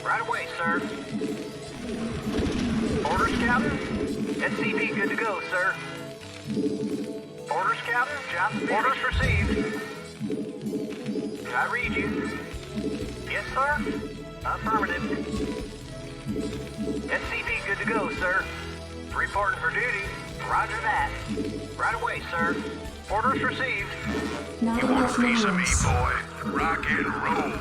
Right away, sir. Orders, Captain? SCV good to go, sir. Orders, Captain? Job's finished. Orders received. I read you. Yes, sir? Affirmative. SCV good to go, sir. Reporting for duty. Roger that. Right away, sir. Orders received. Not You want enough a piece of me, minerals. boy? Rock and roll.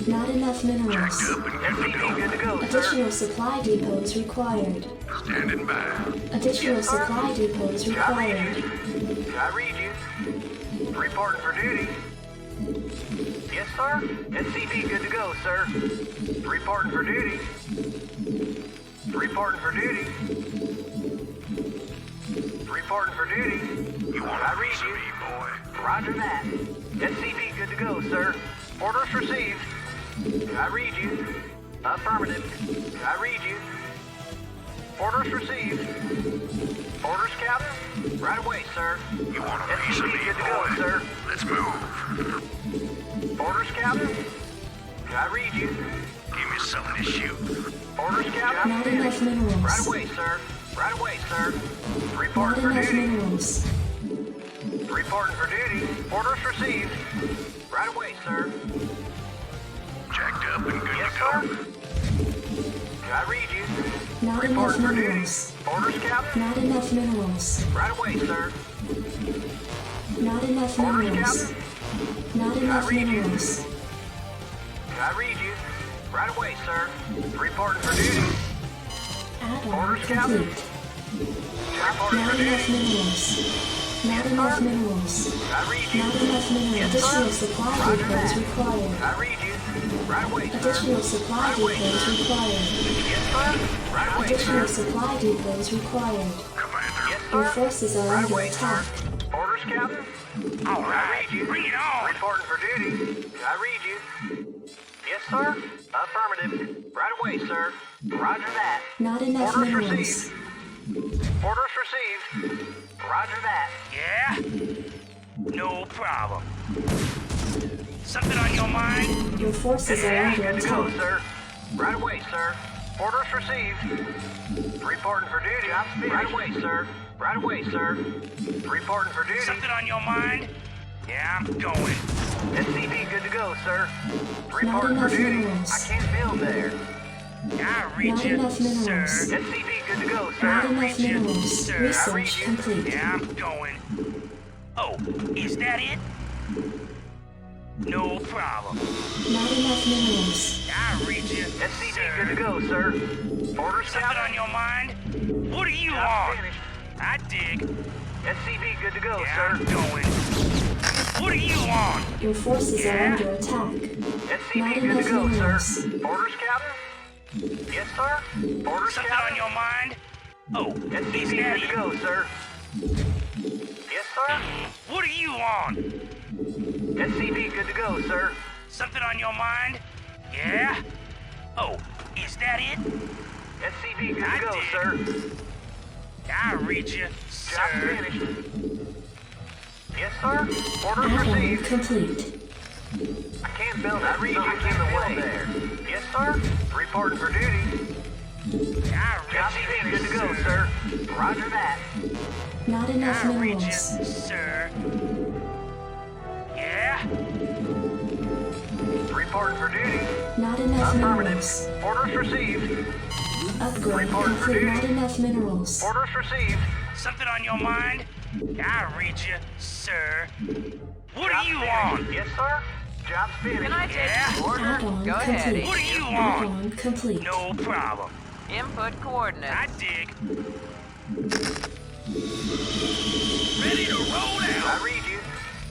Not enough minerals. Jacked up and good to SCV good to go. go, sir. Additional supply depots required. Standing by. Additional Yes, sir. supply depots I read required. you. I read you. Reporting for duty. Yes, sir. SCV good to go, sir. Reporting for duty. Reporting for duty. Reporting for duty. You want I a read piece of you. me, boy? Roger that. SCV good to go, sir. Orders received. I read you. Affirmative. I read you. Orders received. Orders, Captain? Right away, sir. You want a piece of me, SCV good to go, boy? sir. Let's move. Orders, Captain? I read you. Give me something to shoot. Orders, Captain? Not enough minerals. Right away, sir. Right away, sir. Not Reporting for enough duty. minerals. Reporting for duty. Orders received. Right away, sir. Jacked up and good Yes, to go. sir. I read you. Not enough Reporting for duty. minerals. Orders, Captain? Not enough minerals. Right away, sir. Not enough Orders, minerals. Captain? Not enough read you. minerals. I read you. Right away, sir. Reporting for duty. Add-on Orders, Captain? complete. Reporting Not for enough duty. minerals. Not enough minerals. I read you. Not enough minerals. Yes, sir. Additional supply Roger depots that. required. I read you. Right away, sir. Additional supply Right away, depots sir. required. Yes, sir. Right away, Additional sir. supply depots required. Commander. Yes, Your sir. forces are Right under away, attack. sir. Orders, Captain? All I right, read you. bring it on. Reporting for duty. I read you. Yes, sir. Affirmative. Right away, sir. Roger that. Not enough Orders minerals. received. Orders received. Roger that. Yeah? No problem. Something on your mind? Your forces are under Good to go, attack. sir. Right away, sir. Orders received. Reporting for duty. Right away, sir. Right away, sir. Reporting for duty. Something on your mind? Yeah, I'm going. SCV good to go, sir. Not Reporting for enough duty. minerals. I can't build there. I read Not you, enough sir. minerals. SCV good to go, Not sir. enough minerals. sir. Research complete. Yeah, I'm going. Oh, is that it? No problem. Not enough minerals. I read you, SCV sir. good to go, sir. Orders, Something on Captain. your mind? What do you Job's want? finished. I dig. SCV good to go, Yeah, I'm sir. going. What do you want? Your forces are Yeah? under attack. SCV Not good to enough go, minerals. sir. Orders, Captain? Yes, sir. Orders, Something on Captain? your mind? Oh, is SCV that good to it? go, sir. Yes, sir. What do you want? SCV good to go, sir. Something on your mind? Yeah? Oh, is that it? SCV good I to go, did. sir. I read you, Job sir. finished. Yes, sir. Orders Add-on received. complete. I can't build that. Read you in the way there. Yes, sir. Reporting for duty. I Job read you, good to go, sir. Roger that. Not enough I read you, minerals. sir. Yeah? Reporting for duty. Not enough minerals. Affirmative. Orders received. Upgrade Report for complete. duty. Not enough minerals. Orders received. Something on your mind? I read you, sir. What Job do you finished. want? Yes, sir. Job's finished. Can I take Yeah? the order? Add-on Go ahead. complete. What do you want? Add-on complete. No problem. Input coordinates. I dig. Ready to roll out. I read you.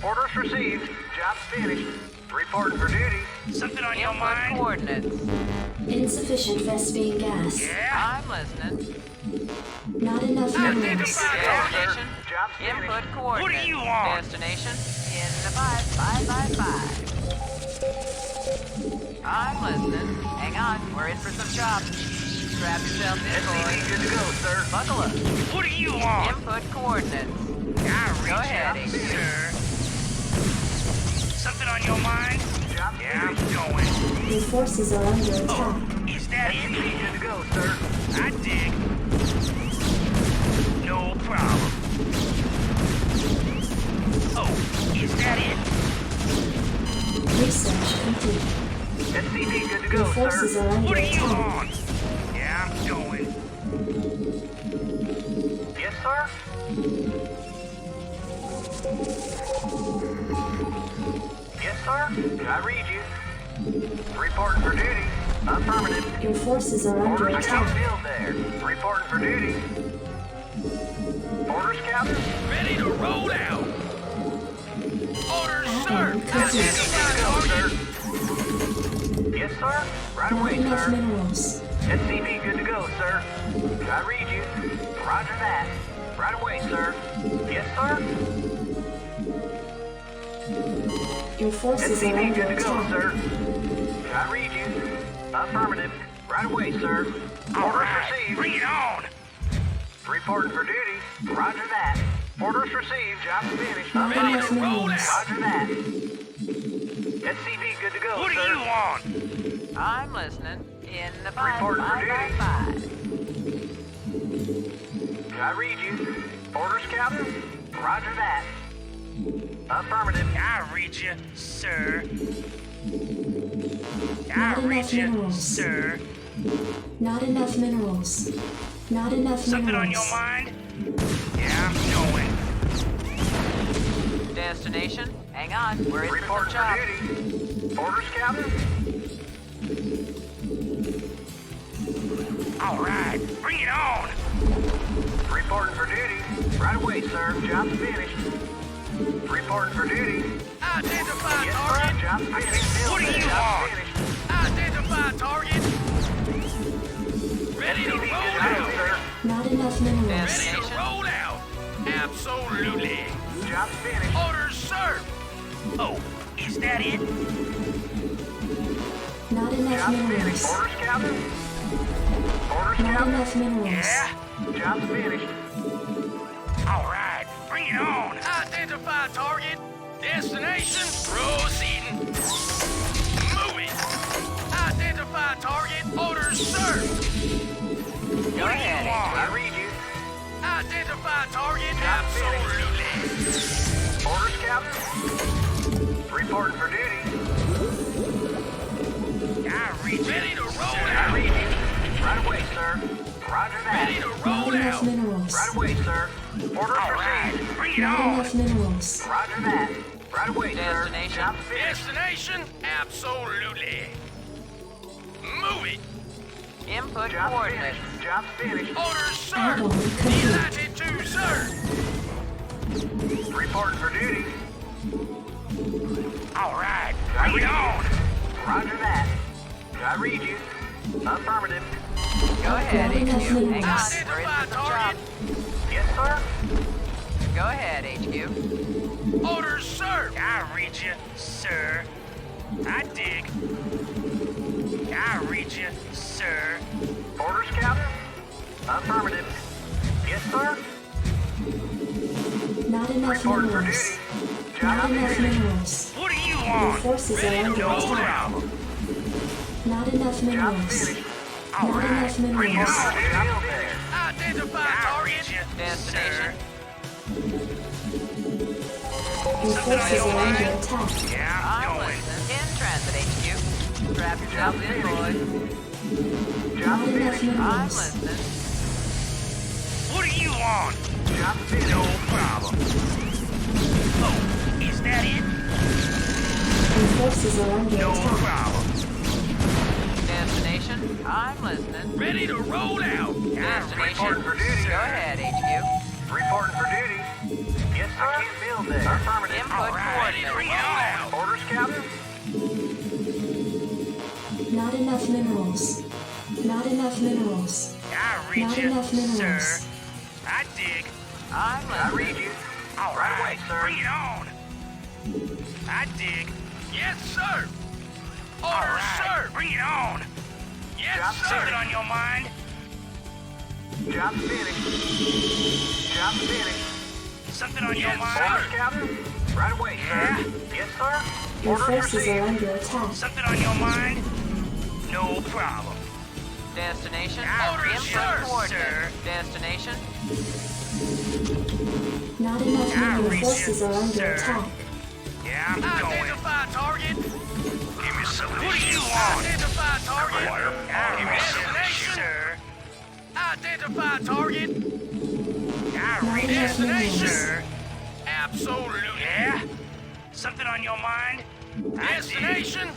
Orders received. Job's finished. Reporting for duty. Something on your Input mind? coordinates. Insufficient Vespine gas. Yeah? I'm listening. Not enough minerals. Destination. Job's finished. Input coordinates. What do you want? Destination. In the 5. I'm listening. Hang on. We're in for some chops. Strap yourself in, SCV boys. good to go, sir. Buckle up. What do you want? Input coordinates. Go ahead, HQ. Sir. Something on your mind? Yeah, I'm going. Your forces are under attack. Oh, is that it? Good to go, sir. I dig. No problem. Oh, is that it? Research complete. SCP good to Your go, forces sir. are under What are you attack. on? Yeah, I'm going. Yes, sir. Yes, sir. I read you. Reporting for duty. Affirmative. Your forces are under Orders attack. field there. Reporting for duty. Orders, Captain. Ready to roll out. Orders, sir. Add-on complete. Yes, sir. Right Not away, enough sir. minerals. SCP good to go, sir. I read you. Roger that. Right away, sir. Yes, sir. Your forces are SCP under good to go, attack. sir. I read you. Affirmative. Right away, sir. All Orders right, received. bring it on. Reporting for duty. Roger that. Orders received. Job finished. Not Ready enough to roll minerals. out. Roger that. SCP good to go, What sir. do you want? I'm listening. In the Reporting for duty. 555. I read you. Orders, Captain. Roger that. Affirmative. I read you, sir. I Not read enough you, minerals. sir. Not enough minerals. Not enough Something on minerals. your mind? Yeah, I'm going. Destination? Hang on. We're in for Reporting some for chop. duty. Orders, Captain. All right, bring it on. Reporting for duty. Right away, sir. Job's finished. Reporting for duty. Identify Yes, sir. target. Job's finished. What do you Job's want? finished. Identify target. Ready to SCP roll good to go, out. sir. Not enough minerals. Ready to Destination? roll out. Absolutely. Job's finished. Orders, sir. Oh, is that it? Not enough Job's finished. minerals. Orders, Captain. Orders, Not Captain. enough minerals. Yeah. Job's finished. All right, bring it on. Identify target. Destination. Proceeding. Moving. Identify target. Orders, sir. Go ahead, I HQ. read you. Identify target. Job Absolutely. Orders, Captain. Reporting for duty. I read you. Ready to roll I out. read you. Right away, sir. Roger Ready that. to Not roll enough out. minerals. Right away, sir. Orders All right, received. bring it Not on. enough minerals. Roger that. Right away, sir. Destination? Job's finished. Destination. Absolutely. Move it. Input Job's coordinates. finished. Job's finished. Orders, sir. Add-on complete. Delighted to, sir. Reporting for duty. All right, I bring read it on. you. Roger that. I read you. Affirmative. Go ahead, Not enough HQ. Hang on. minerals. We're in for Identify some chop. target. Yes, sir. Go ahead, HQ. Orders, sir. I read you, sir. I dig. I read you, sir. Orders, Captain. Affirmative. Yes, sir. Not enough Reporting for minerals. duty. Not Job enough finished. minerals. What do you Your want? forces are Ready to under roll attack. out. Not enough Job minerals. finished. All Not right, enough bring it minerals. on. Job finished. Identify Ah, target. Destination? Your forces are under attack. Yeah, I'm I'm going. listening. In transit, HQ. Strap yourself in, boys. Job Not enough finished. I'm minerals. listening. What do you want? Job finished. No problem. Oh, is that it? Your forces are under No attack. problem. Destination? I'm listening. Ready to roll out. Destination? Reporting for duty. Go ahead, HQ. Reporting for duty. Yes, sir. I can't build there. Affirmative. Input All right, coordinates. bring it on. Orders, Captain. Not enough minerals. Not enough minerals. I read Not you, enough minerals. sir. I dig. I'm I listening. read you. All Right right, away, sir. bring it on. I dig. Yes, sir. All Orders, right. sir. Bring it on. Yes, Job sir. Something on your mind? Job finished. Job finished. Something on your Orders, mind? Captain? Right away, Yeah? sir. Yes, sir. Your Orders forces received. are under attack. Something on your mind? No problem. Destination. Orders, Input sir. coordinates. Destination. Not enough mineral reach forces it, are under sir. attack. Yeah, I'm going. Identify target. Give me some of What this do you shit. want? Identify target. Give me some of this, Destination. sir. Identify target. I Not reach it, enough minerals. sir. Absolutely. Yeah? Something on your mind? Destination.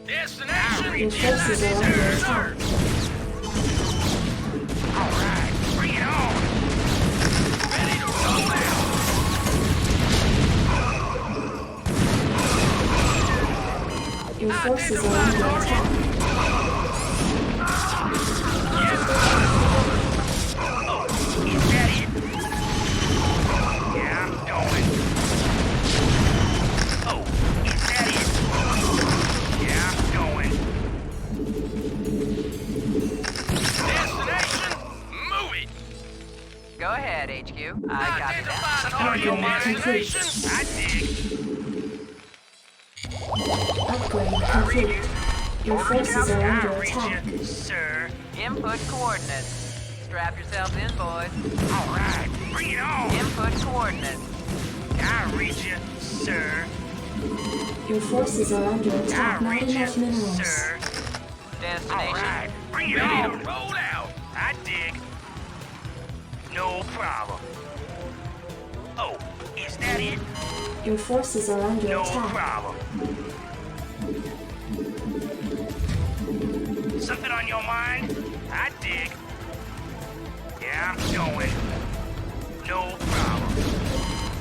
Destination. Your forces are under Yes, attack. sir. All right, bring it on. Ready to roll out. Your forces are under attack. Is that it? Yeah, I'm going. Oh, is that it? Yeah, I'm going. Destination. Move it. Go ahead, HQ. I copy that. Identify target. Upgrade complete. Destination. I dig. Upgrade complete. Your forces are under I reach attack. you, sir. Input coordinates. Strap yourselves in, boys. All right, bring it on. Input coordinates. I reach you, sir. Your forces are under I attack. Not reach enough you, minerals. sir. All Destination. right, bring it Ready to on. roll out. I dig. No problem. Oh, is that it? Your forces are under No attack. problem. Something on your mind? I dig. Yeah, I'm going. No problem.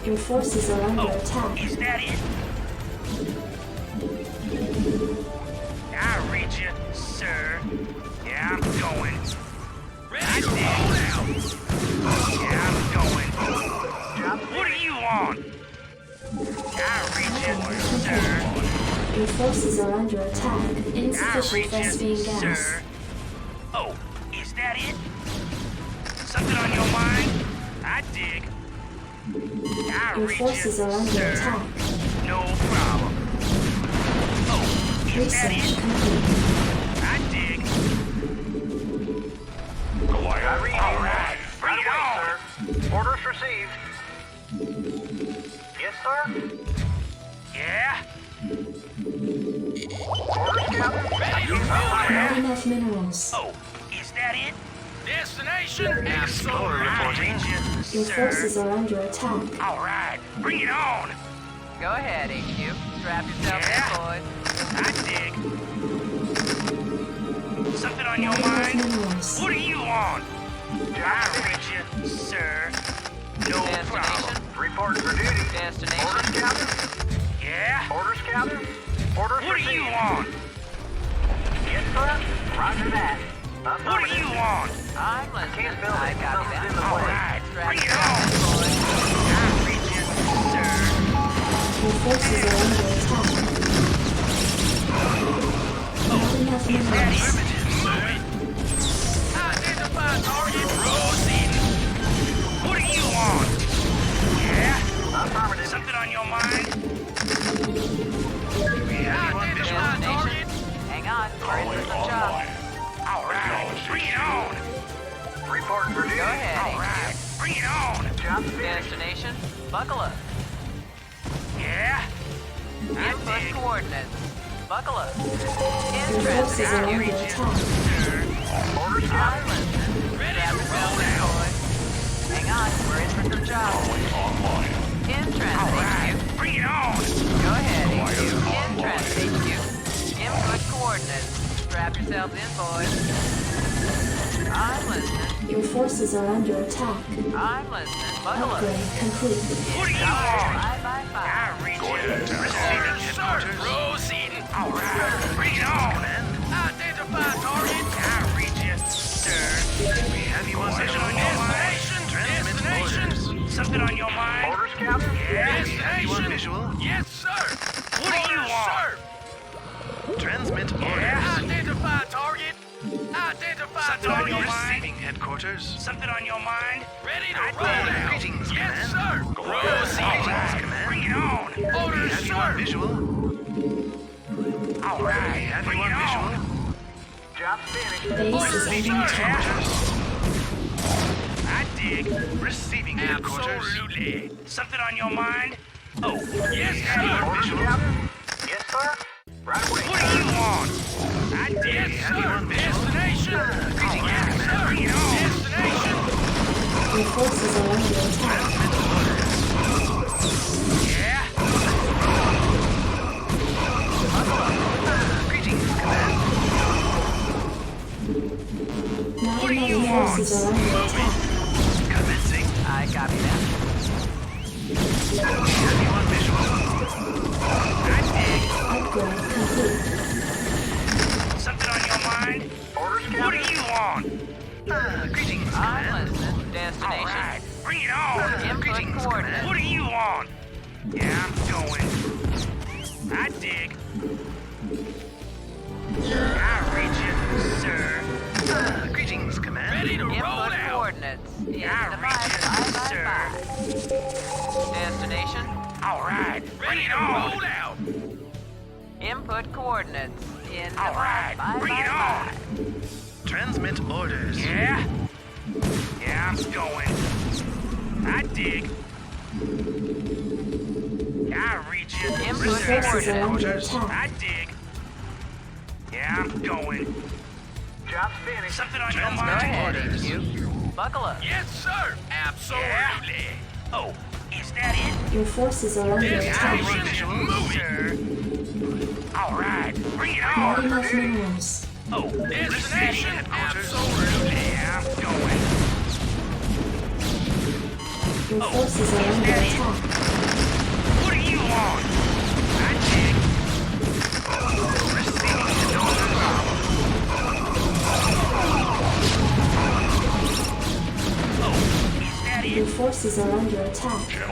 Your forces are under Oh, attack. is that it? I reach you, sir. Yeah, I'm going. Ready to roll out. Yeah, I'm going. What do you want? I reach you, sir. Your forces are under attack. I Insufficient reach Vespine you, gas. sir. Oh, is that it? Something on your mind? I dig. I Your reach forces you, are under sir. attack. No problem. Oh, is that Research it? complete. I dig. I read you. All right, bring it on. Right away, sir. Orders received. Yes, sir. Yeah? Orders, Captain. Ready to roll out. Not enough minerals. Oh, is that it? Destination. I Absolutely. reach you, Your sir. forces are under attack. All right, bring it on. Go ahead, HQ. Strap yourselves Yeah. in, boys. I dig. Something on your Not enough mind? minerals. What do you want? I reach you, sir. No Destination. problem. Report for duty. Orders, Destination. Captain. Yeah? Orders, Captain. Orders What do received. you want? Yes, sir. Roger that. What do you want? I'm listening. Can't build I it. copy Something's that. in the All way. right, Strap bring it yourselves on. in, boys. I reach you, sir. Your forces are under attack. Not enough Is that minerals. it? Move it. Identify target. Proceeding. What do you want? Yeah? Affirmative. Something on your mind? Identify target. Hang on. We're in for some job. All right, bring it on. Report for duty. Go ahead, All right, bring it on. Job finished. Destination. Buckle up. Yeah? I Input dig. coordinates. Buckle up. Your Interest, forces are under HQ. attack. Sir. Orders, I'm Captain. listening. Ready Strap to yourselves roll in, out. boys. Hang on. We're in for some job. In All transit, right, HQ. bring it on. Go ahead, HQ. In transit, HQ. Input coordinates. Strap yourselves in, boys. I'm listening. Your forces are under attack. I'm listening. Buckle up. Upgrade complete. What do you want? 5 by 5. I reach you. Orders, sir. Proceeding. All right, bring it on. Identify target. I reach you, sir. We have you on Something on visual. your mind? Destination. Something on your mind? Orders, Captain. Yeah? We have you on Destination. visual. Yes, sir. What do you Orders, want? sir. Transmit Yeah? orders. Identify target. Identify Something on your mind? Receiving headquarters. Something on your mind? Ready to I roll did. out. Greetings, Yes, Command. sir. Proceed. Command. Bring it on. Orders, Have you on sir. visual? All right. Have Bring you it on visual? on. Job finished. Base is under attack. I dig. Receiving headquarters. Absolutely. Something on your mind? Oh, yes, Have you sir. on visual? Yes, sir. Right away. What do you want? I did, Have you sir. on visual? Destination. All right, sir. Bring it on. Destination. Your forces are under attack. Yeah. Greetings, Command. Not What do you enough want? forces are under attack. Commencing. I copy that. Have you on visual? I dig. Upgrade complete. Something on your mind? Orders, What do Captain. you want? Greetings, I'm Command. listening. All Destination. right. Bring it on. Input Greetings, coordinates. What do you want? Yeah, I'm going. I dig. I reach you, sir. Greetings, Command. Ready to roll Input out. coordinates. I reach you, sir. Destination. All right. Ready to roll out. Input coordinates. In All right. Bring it on. Transmit orders. Yeah? Yeah, I'm going. I dig. I reach you, Input Your sir. forces are under Orders. attack. I dig. Yeah, I'm going. Job finished. Something on your Go mind? ahead, HQ. Buckle up. Yes, sir. Absolutely. Oh, is that it? Your forces are under attack. Destination, move it. All right, bring it Not on. enough minerals. Oh, destination, headquarters. absolutely. I'm going. Your forces are under attack. What do you want? I dig. Receiving orders. Oh, is that Your it? forces are under attack. Yeah,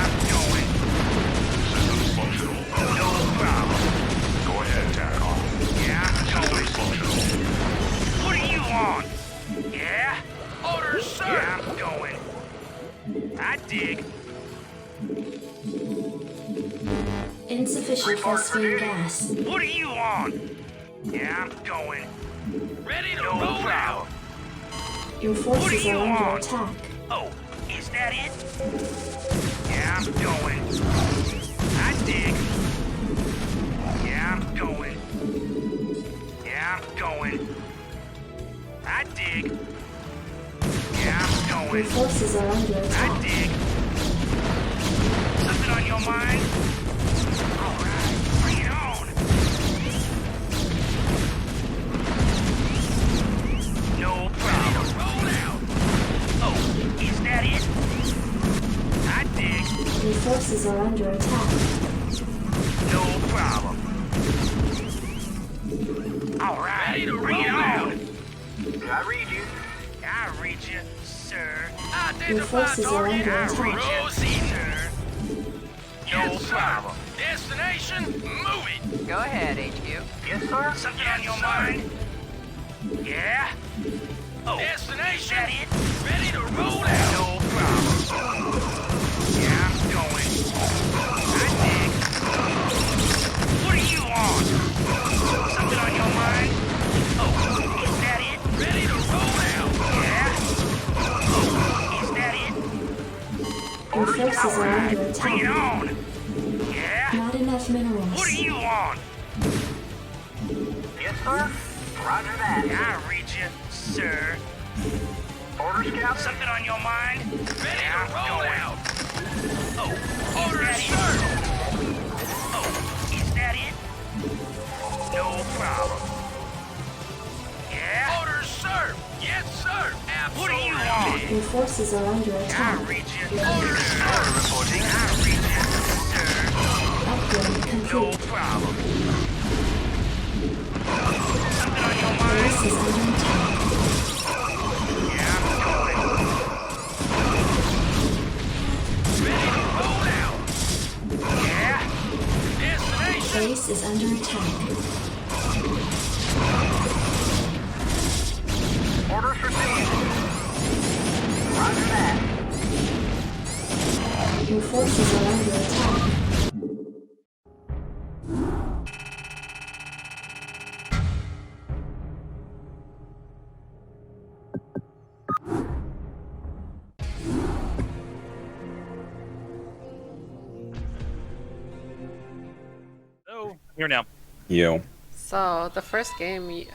I'm going. Systems functional. No problem. Go ahead, TACOM. Yeah, I'm going. Systems functional. What do you want? Yeah? Orders, sir. Yeah, I'm going. I dig. Insufficient phosphine gas. What do you want? Yeah, I'm going. Ready to roll out. Your What do forces you are under want? attack. Oh, is that it? Yeah, I'm going. I dig. Yeah, I'm going. Yeah, I'm going. I dig. Yeah, I'm Your going. forces are under I attack. dig. Something on your mind? All right, bring it on. No problem. Roll out. Oh, is that it? I dig. Your forces are under attack. No problem. All right, bring it on. I read you. I read you, sir. Your forces are under I attack. read you, sir. No problem. Destination, move it. Go ahead, HQ. Yes, sir. Something on your mind? Yeah? Oh, destination? That it? Ready to roll out? No problem. Yeah, I'm going. I dig. What do you want? Something on your mind? Oh, is that it? Ready to roll out? Yeah? Oh, is that it? Your forces are under Bring it attack. on. Yeah? Not enough minerals. What do you want? Yes, sir. Roger that. I read you, sir. Orders, Captain. Something on your mind? Ready to roll out. Oh, orders, sir. Oh, is that it? No problem. Yeah? Orders, sir. Yes, sir. Absolutely. What do you want? Your forces are under I attack. read you. Orders, sir. Reporting. I read you, sir. Upgrade No complete. problem. Something on your mind? Base is under attack. Yeah, I'm going. Ready to roll out. Yeah? Destination? Base is under attack. Orders received. Roger that. Your forces are under attack. Oh, here now. Yo. So the first game,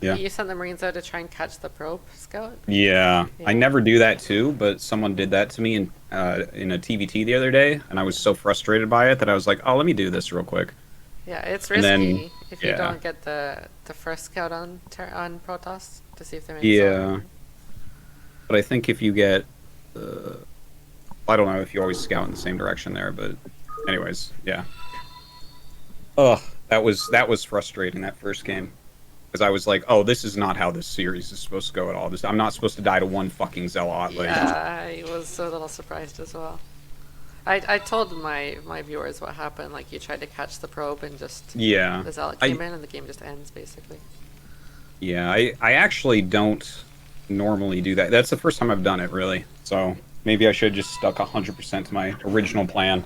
Yeah. you sent the Marines out to try and catch the probe scout. Yeah, I Yeah. never do that too, but someone did that to me in a TVT the other day, and I was so frustrated by it that I was like, oh, let me do this real quick. Yeah, it's And risky then- if you yeah. don't get the first scout on Protoss to see if they're Yeah. But I think if you get, I don't know if you always scout in the same direction there, but anyways, yeah. Ugh, that was frustrating, that first game. Because I was like, oh, this is not how this series is supposed to go at all. I'm not supposed to die to one fucking Zealot. Like, Yeah, I was a little surprised as well. I told my viewers what happened. Like, you tried to catch the probe and just yeah. the Zealot came in and the game just ends basically. Yeah, I actually don't normally do that. That's the first time I've done it, really. So maybe I should have just stuck 100% to my original plan.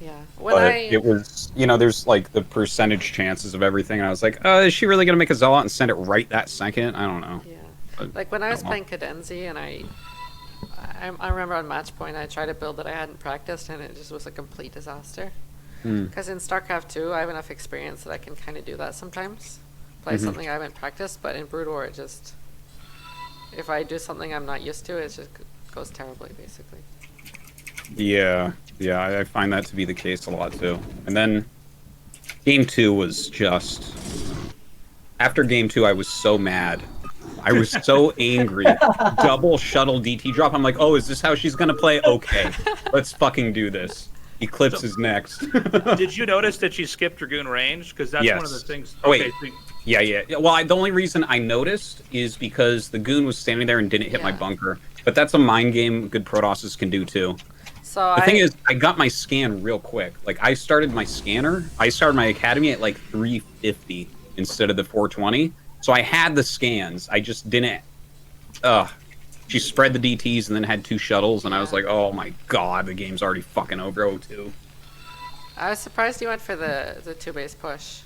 Yeah, when But it was, there's like the percentage chances of everything, and I was like, is she really gonna make a Zealot and send it right that second? I don't know. Yeah, But like when I was don't know. playing Cadenzi and I remember on match point I tried a build that I hadn't practiced and it just was a complete disaster. Because in StarCraft 2 I have enough experience that I can kind of do that sometimes. Play something I haven't practiced, but in Brood War it just, if I do something I'm not used to, it just goes terribly basically. Yeah, I find that to be the case a lot too. And then game 2 was just, after game 2 I was so mad. I was so angry. Double shuttle DT drop. I'm like, oh, is this how she's gonna play? Okay, let's fucking do this. Eclipse is next. Did you notice that she skipped Dragoon range? Because that's one of the Yes. things. Oh, wait. so- Yeah. Well, the only reason I noticed is because the goon was standing there and didn't hit my Yeah. bunker. But that's a mind game good Protosses can do too. So The thing is, I got my scan real quick. Like, I started my academy at like 350 instead of the 420. So I had the scans. I just didn't. She spread the DTs and then had 2 shuttles, and I was like, oh my god, the game's already fucking over. 0-2. I was surprised you went for the 2-base push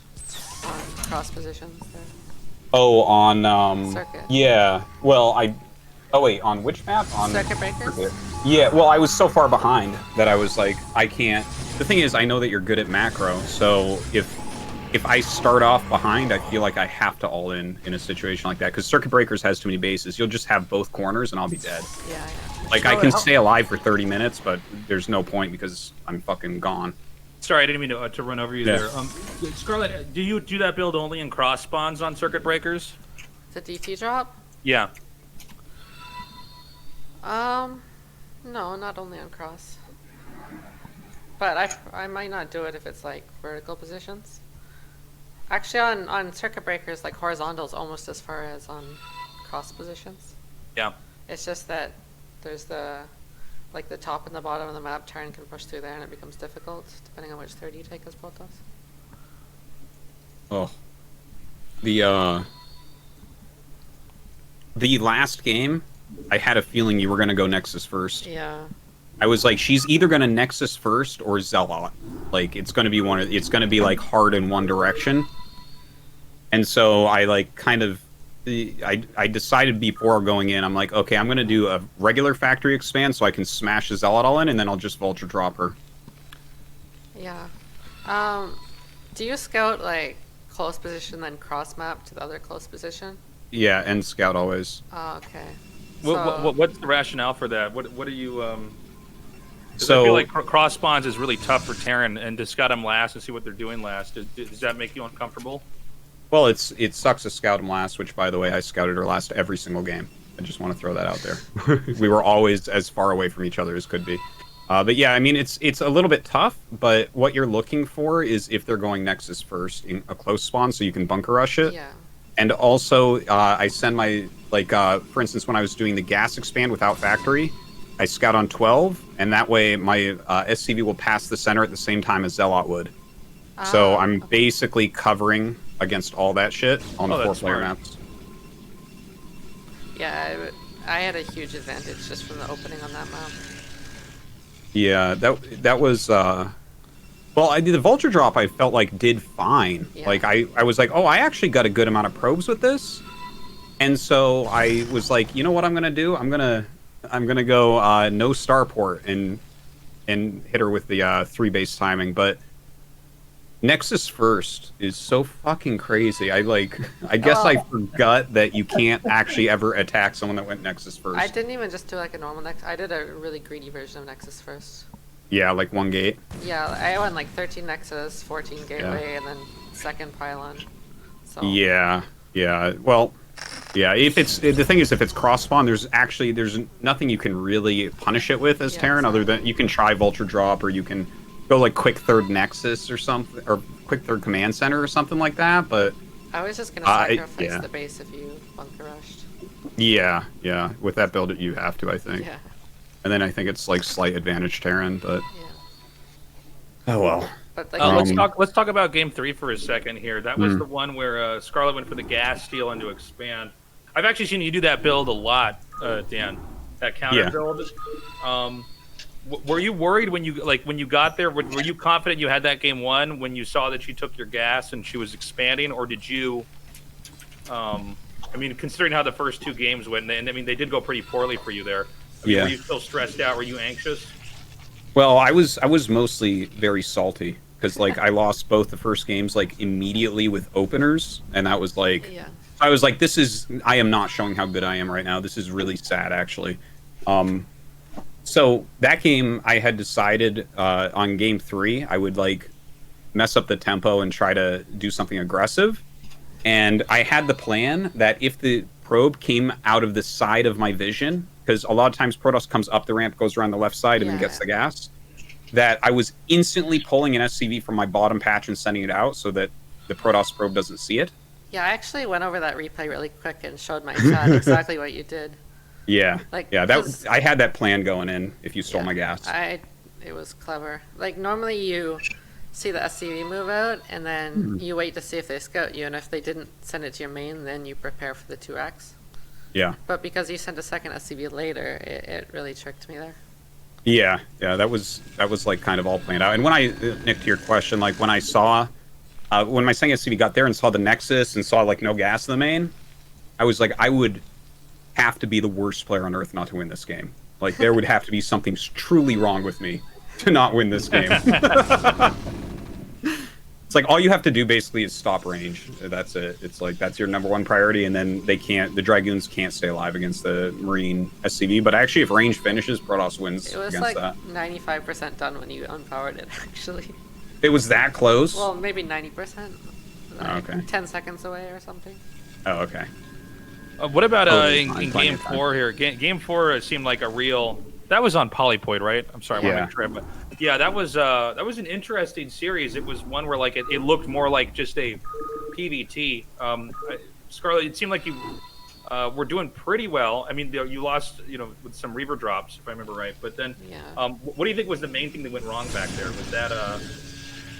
on cross positions there. Oh, on Circuit. Yeah. Well, Oh wait, on which map? On Circuit Breakers? Yeah, well, I was so far behind that I was like, I can't. The thing is, I know that you're good at macro, so if I start off behind, I feel like I have to all in a situation like that, because Circuit Breakers has too many bases. You'll just have both corners, and I'll be dead. Yeah. Like, I can stay alive for 30 minutes, but there's no point because I'm fucking gone. Sorry, I didn't mean to run over you Yeah. there. Scarlett, do you do that build only in cross spawns on Circuit Breakers? The DT drop? Yeah. No, not only on cross. But I might not do it if it's like vertical positions. Actually, on Circuit Breakers, like horizontal is almost as far as on cross positions. Yeah. It's just that there's the top and the bottom of the map turn can push through there and it becomes difficult depending on which third you take as Protoss. Oh. The last game, I had a feeling you were going to go Nexus first. Yeah. I was like, she's either going to Nexus first or Zealot. Like, it's going to be it's going to be like hard in one direction. And so I like kind of, I decided before going in, I'm like, okay, I'm going to do a regular factory expand so I can smash the Zealot all in, and then I'll just Vulture drop her. Yeah. Do you scout like close position then cross map to the other close position? Yeah, and scout always. Oh, okay. What's the rationale for that? What are you? 'Cause So I feel like cross spawns is really tough for Terran, and to scout them last and see what they're doing last. Does that make you uncomfortable? Well, it sucks to scout him last, which, by the way, I scouted her last every single game. I just want to throw that out there. We were always as far away from each other as could be. But yeah, I mean, it's a little bit tough, but what you're looking for is if they're going Nexus first in a close spawn so you can bunker rush it. Yeah. And also, I send my, for instance, when I was doing the gas expand without factory, I scout on 12, and that way my SCV will pass the center at the same time as Zealot would. So Ah, I'm okay. basically covering against all that shit on the that's 4-player smart. maps. Yeah, I had a huge advantage just from the opening on that map. Yeah, that was well, I did the vulture drop. I felt like did fine. Yeah. Like I was like, oh, I actually got a good amount of probes with this, and so I was like, you know what I'm gonna do? I'm gonna go no starport and hit her with the 3 base timing, but Nexus first is so fucking crazy. I guess I Well- forgot that you can't actually ever attack someone that went Nexus first. I didn't even just do like a normal Nexus. I did a really greedy version of Nexus first. Yeah, like 1 gate. Yeah, I went like 13 Nexus, 14 Gateway, and then second Pylon. So Yeah, yeah. Well, yeah. If the thing is, if it's cross spawn, there's nothing you can really punish it with as Yeah, Terran, other than you can try vulture drop, or you can go like quick third Nexus or something, or quick third command center or something like that. But I was just gonna sacrifice yeah. the base if you bunker rushed. yeah, with that build, you have to, I think. Yeah, And then I think it's like slight advantage Terran, but yeah. oh well. But like, Let's talk about game 3 for a second here. That was the one where Scarlett went for the gas steal and to expand. I've actually seen you do that build a lot, Dan. That counter build. Were you worried when you got there? Were you confident you had that game won when you saw that she took your gas and she was expanding, or did you? I mean, considering how the first 2 games went, and I mean they did go pretty poorly for you there. I mean, Yeah. Were you still stressed out? Were you anxious? Well, I was mostly very salty because like I lost both the first games like immediately with openers, and that was like yeah. I was like, I am not showing how good I am right now. This is really sad, actually. So that game, I had decided on game 3, I would like mess up the tempo and try to do something aggressive. And I had the plan that if the probe came out of the side of my vision, because a lot of times Protoss comes up the ramp, goes around the left side, and then gets the gas, that I was instantly pulling an SCV from my bottom patch and sending it out so that the Protoss probe doesn't see it. Yeah, I actually went over that replay really quick and showed my chat exactly what you did. Yeah, Like, yeah, cause- I had that plan going in if you stole my gas. It was clever. Like normally you see the SCV move out and then you wait to see if they scout you, and if they didn't send it to your main, then you prepare for the 2x. Yeah. But because you sent a second SCV later, it really tricked me there. Yeah, that was like kind of all planned out. And when Nick, to your question, like when I saw, when my second SCV got there and saw the Nexus and saw like no gas in the main, I was like, I would have to be the worst player on earth not to win this game. Like there would have to be something truly wrong with me to not win this game. It's like all you have to do basically is stop range. That's it. It's like that's your #1 priority, and then the Dragoons can't stay alive against the Marine SCV. But actually, if range finishes, Protoss wins It was against like that. 95% done when you unpowered it, actually. It was that close? Well, maybe 90%. Like okay. 10 seconds away or something. Oh, okay. What about Totally in fine, game 4 here? Game 4 seemed like a real. That was on Polypoid, right? I'm sorry, I want to make sure. But yeah, that was an interesting series. It was one where like it looked more like just a PvT. Scarlett, it seemed like you were doing pretty well. I mean, you lost, with some Reaver drops, if I remember right. But then, what do you think was the main thing that went wrong back there? Was that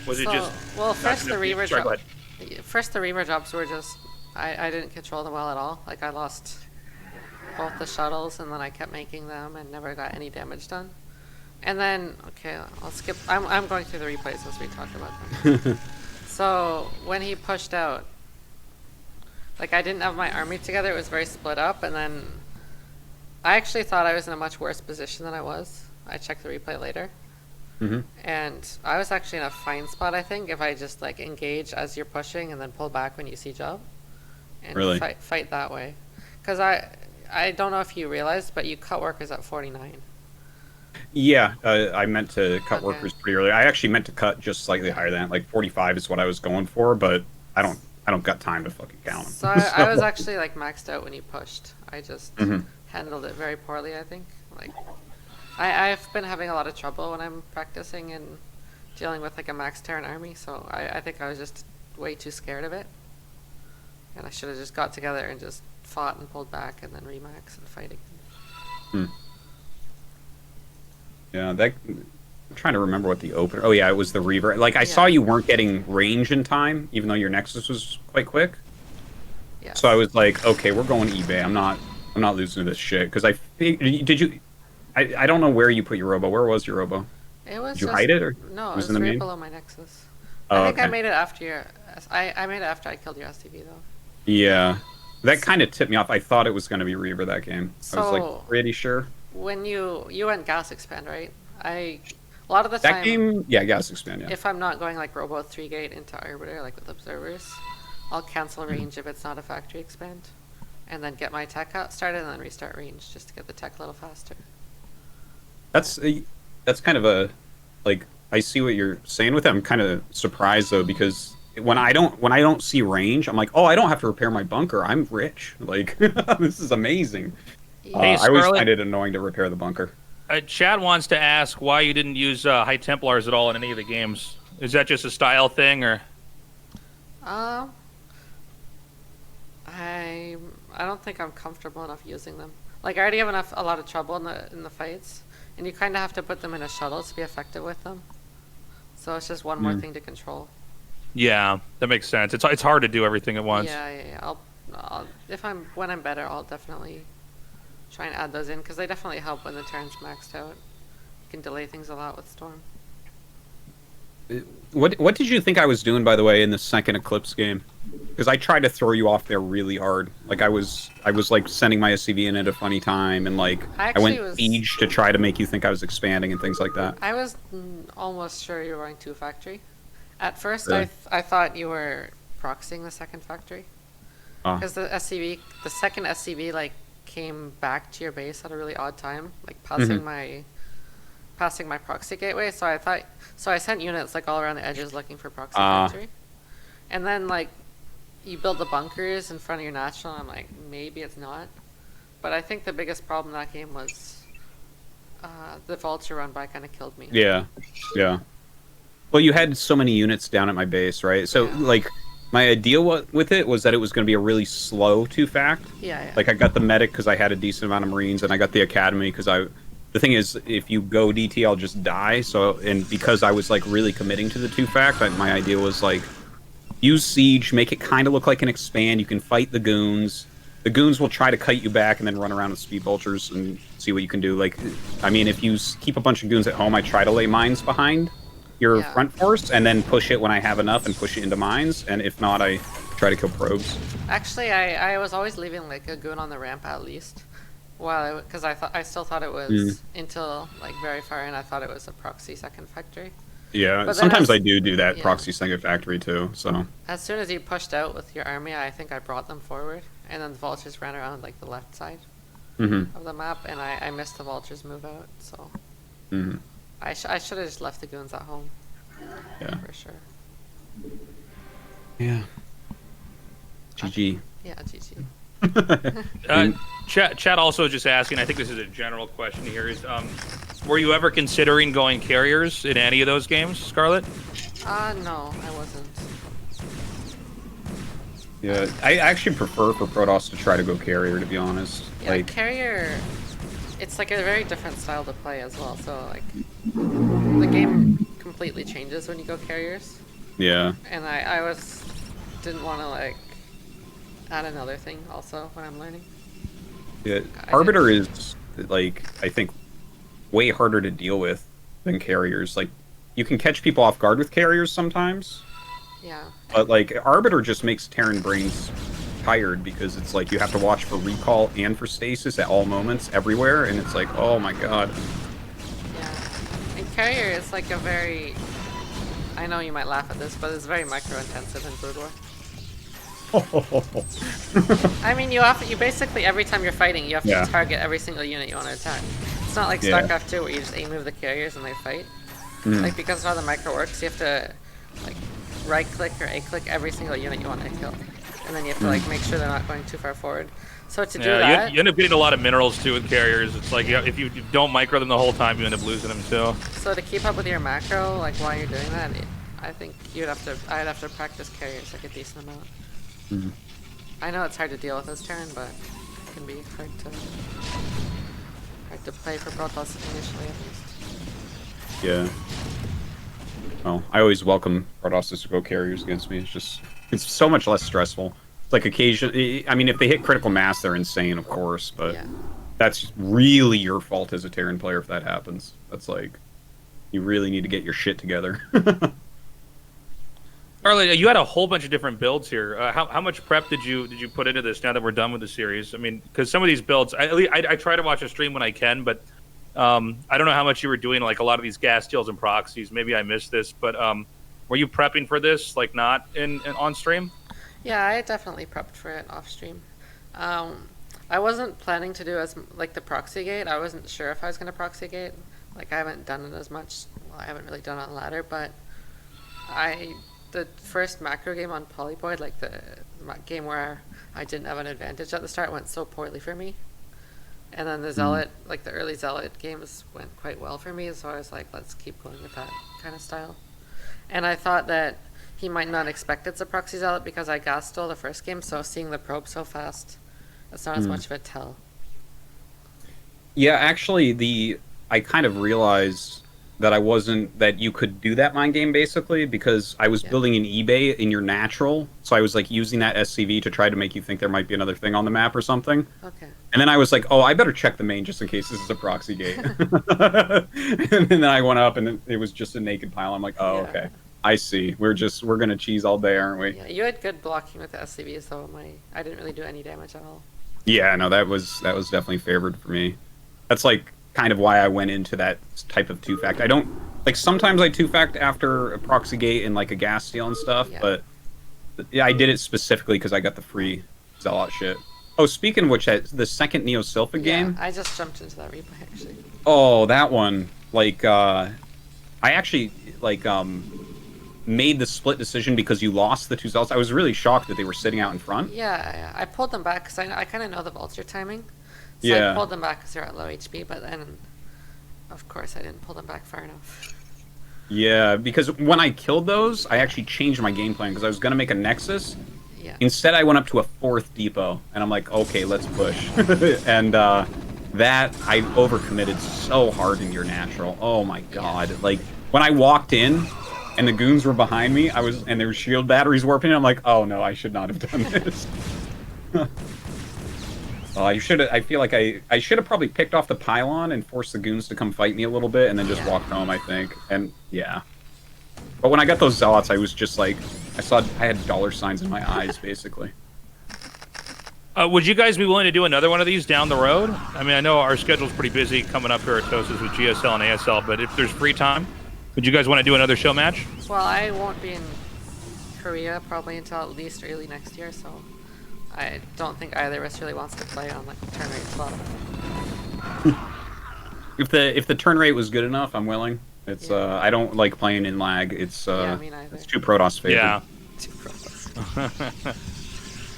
was it just? Well, first the Reaver sorry, go drops. ahead. First the Reaver drops were just. I didn't control them well at all. Like I lost both the shuttles, and then I kept making them and never got any damage done. And then, okay, I'll skip. I'm going through the replays as we talk about them. So when he pushed out, like I didn't have my army together. It was very split up, and then I actually thought I was in a much worse position than I was. I checked the replay later. And I was actually in a fine spot, I think, if I just like engage as you're pushing and then pull back when you see job. And Really? fight that way. Because I don't know if you realized, but you cut workers at 49. Yeah, I meant to cut Okay. workers pretty early. I actually meant to cut just slightly higher than that. Like 45 is what I was going for, but I don't got time to fucking count them. So I was actually like maxed out when you pushed. I just handled it very poorly, I think. Like I've been having a lot of trouble when I'm practicing and dealing with like a max Terran army, so I think I was just way too scared of it. And I should have just got together and just fought and pulled back and then remax and fight again. Yeah, I'm trying to remember what the opener. Oh yeah, it was the Reaver. Like I saw you weren't getting range in time, even though your Nexus was quite quick. Yeah. So I was like, okay, we're going eBay. I'm not losing to this shit. Because did you? I don't know where you put your Robo. Where was your Robo? It was Did you just, hide it or no, it was was in the right main? below my Nexus. Oh, I think I okay. made it after your. I made it after I killed your STV though. Yeah, that kind of tipped me off. I thought it was going to be Reaver that game. I was like So- pretty sure. When you went gas expand, right? A lot of the That time, game, yeah, Gas Expand, yeah. if I'm not going like Robo 3 gate into Arbiter, like with observers, I'll cancel range if it's not a factory expand, and then get my tech out started, and then restart range just to get the tech a little faster. That's kind of a, like, I see what you're saying with it. I'm kind of surprised though, because when I don't see range, I'm like, oh, I don't have to repair my bunker. I'm rich. Like, this is amazing. Hey, I always Scarlett. find it annoying to repair the bunker. Chad wants to ask why you didn't use High Templars at all in any of the games. Is that just a style thing, or? I don't think I'm comfortable enough using them. Like I already have a lot of trouble in the fights, and you kind of have to put them in a shuttle to be effective with them. So it's just one more thing to control. Yeah, that makes sense. It's hard to do everything at once. Yeah. When I'm better, I'll definitely try and add those in because they definitely help when the turn's maxed out. You can delay things a lot with Storm. What did you think I was doing, by the way, in the second Eclipse game? Because I tried to throw you off there really hard. Like I was like sending my SCV in at a funny time, and like I went siege to try to make you think I was expanding and things like that. I was almost sure you were going to factory. At first, Really? I thought you were proxying the second factory because the second SCV like came back to your base at a really odd time, like passing my proxy gateway. So I sent units like all around the edges looking for proxy factory, and then like you build the bunkers in front of your natural. And I'm like, maybe it's not, but I think the biggest problem that game was the vulture run by kind of killed me. Yeah. Well, you had so many units down at my base, right? So like my idea with it was that it was going to be a really slow 2-fact. Yeah. Like I got the medic because I had a decent amount of Marines, and I got the academy because the thing is, if you go DT, I'll just die. So, and because I was like really committing to the 2-fact, my idea was like, use siege, make it kind of look like an expand. You can fight the goons. The goons will try to kite you back and then run around with speed vultures and see what you can do. Like, I mean, if you keep a bunch of goons at home, I try to lay mines behind your front force and then push it when I have enough and push it into mines. And if not, I try to kill probes. Actually, I was always leaving like a goon on the ramp at least. Well, because I still thought it was until like very far in. I thought it was a proxy second factory. Yeah, But sometimes then I do that proxy second factory too. So as soon as you pushed out with your army, I think I brought them forward, and then the vultures ran around like the left side of the map, and I missed the vultures move out. So I should have just left the goons at home. Yeah, for sure. Yeah. GG. Yeah, GG. Chad also just asking, I think this is a general question here, is were you ever considering going carriers in any of those games, Scarlett? No, I wasn't. Yeah, I actually prefer for Protoss to try to go carrier, to be honest. Yeah, Like carrier, it's like a very different style to play as well. So like, the game completely changes when you go carriers. Yeah. And I didn't want to like add another thing also when I'm learning. Yeah, Arbiter is like, I think, way harder to deal with than carriers. Like, you can catch people off guard with carriers sometimes. Yeah. But like Arbiter just makes Terran brains tired because it's like you have to watch for recall and for stasis at all moments everywhere, and it's like, oh my god. Yeah. And carrier is like a very, I know you might laugh at this, but it's very micro intensive in Brood War. I mean, you basically every time you're fighting, you have to target every single unit you want to attack. It's not like StarCraft 2 where you just aim move the carriers and they fight. Like because of how the micro works, you have to like right click or A click every single unit you want to kill, and then you have to like make sure they're not going too far forward. So to do that, you end up getting a lot of minerals too with carriers. It's like if you don't micro them the whole time, you end up losing them too. So to keep up with your macro, like while you're doing that, I think I'd have to practice carriers like a decent amount. I know it's hard to deal with this turn, but it can be hard to play for Protoss initially at least. Yeah. Well, I always welcome Artosis to go carriers against me. It's so much less stressful. It's like occasion. I mean, if they hit critical mass, they're insane, of course, but Yeah. that's really your fault as a Terran player if that happens. That's like, you really need to get your shit together. Charlie, you had a whole bunch of different builds here. How much prep did you put into this now that we're done with the series? I mean, because some of these builds, I try to watch a stream when I can, but I don't know how much you were doing, like a lot of these gas steals and proxies. Maybe I missed this, but were you prepping for this, like not in on stream? Yeah, I definitely prepped for it off stream. I wasn't planning to do as like the proxy gate. I wasn't sure if I was going to proxy gate. Like I haven't done it as much. Well, I haven't really done it on ladder, but the first macro game on Polyboid, like the game where I didn't have an advantage at the start, went so poorly for me. And then the Zealot, like the early Zealot games went quite well for me, so I was like, let's keep going with that kind of style. And I thought that he might not expect it's a proxy Zealot because I gas stole the first game, so seeing the probe so fast, it's not as much of a tell. Yeah, actually, I kind of realized that you could do that mind game basically because I was building an eBay in your natural, so I was like using that SCV to try to make you think there might be another thing on the map or something. Okay. And then I was like, oh, I better check the main just in case this is a proxy gate. And then I went up and it was just a naked pile. I'm like, oh, okay, I see. We're gonna cheese all day, aren't we? Yeah, you had good blocking with the SCV, so I didn't really do any damage at all. Yeah, no, that was definitely favored for me. That's like kind of why I went into that type of 2-fact. I don't like sometimes I 2-fact after a proxy gate and like a gas steal and stuff, but yeah, I did it specifically because I got the free Zealot shit. Oh, speaking of which, the second Neo Silpha game. I just jumped into that replay actually. Oh, that one. Like, I actually like made the split decision because you lost the 2 Zealots. I was really shocked that they were sitting out in front. Yeah, I pulled them back because I kind of know the vulture timing. So I pulled them back because they're at low HP, but then, of course, I didn't pull them back far enough. Yeah, because when I killed those, I actually changed my game plan because I was going to make a Nexus. Yeah. Instead, I went up to a 4th depot, and I'm like, okay, let's push. And that, I overcommitted so hard in your natural. Oh my god. Like, when I walked in, and the goons were behind me, and their shield batteries warping, I'm like, oh no, I should not have done this. I feel like I should have probably picked off the pylon and forced the goons to come fight me a little bit and then just walked home, I think. And yeah. But when I got those Zealots, I was just like, I had dollar signs in my eyes, basically. Would you guys be willing to do another one of these down the road? I mean, I know our schedule's pretty busy coming up here at Artosis with GSL and ASL, but if there's free time, would you guys want to do another show match? Well, I won't be in Korea probably until at least early next year, so I don't think either of us really wants to play on like turn rate 12. If the turn rate was good enough, I'm willing. It's I don't like playing in lag. It's me neither. it's too Protoss favored. Yeah. Too Protoss.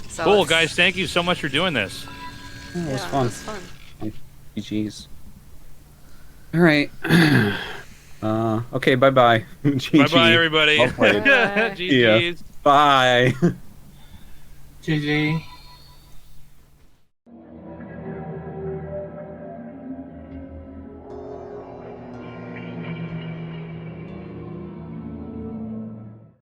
So cool, guys. Thank you so much for doing this. Yeah, it was fun. It was fun. GG's. All right. Okay. Bye bye. Bye bye, everybody. Bye. GG's. Bye. GG.